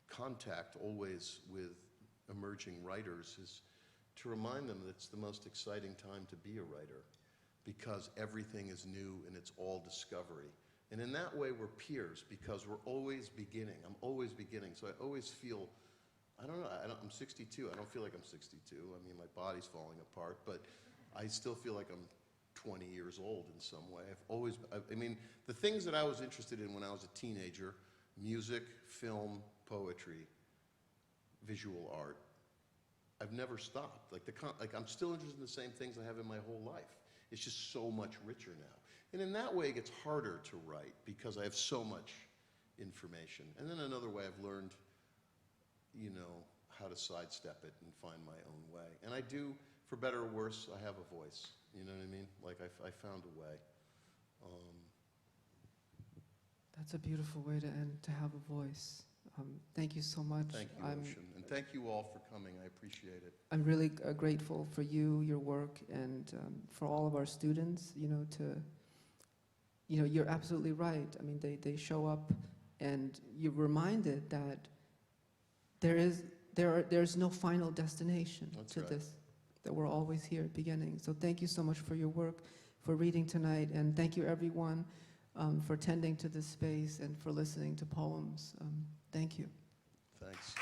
contact always with emerging writers is to remind them that it's the most exciting time to be a writer, because everything is new and it's all discovery. And in that way, we're peers, because we're always beginning. I'm always beginning. So I always feel, I'm 62. I don't feel like I'm 62. My body's falling apart, but I still feel like I'm 20 years old in some way. The things that I was interested in when I was a teenager, music, film, poetry, visual art, I've never stopped. I'm still interested in the same things I have in my whole life. It's just so much richer now. And in that way, it gets harder to write, because I have so much information. And then another way I've learned, how to sidestep it and find my own way. And I do, for better or worse, I have a voice. You know what I mean? I found a way. That's a beautiful way to end, to have a voice. Thank you so much. Thank you, Ocean. And thank you all for coming. I appreciate it. I'm really grateful for you, your work, and for all of our students, you're absolutely right. They show up, and you're reminded that there's no final destination to this, that we're always here at beginning. So thank you so much for your work, for reading tonight, and thank you everyone for tending to this space and for listening to poems. Thank you. Thanks.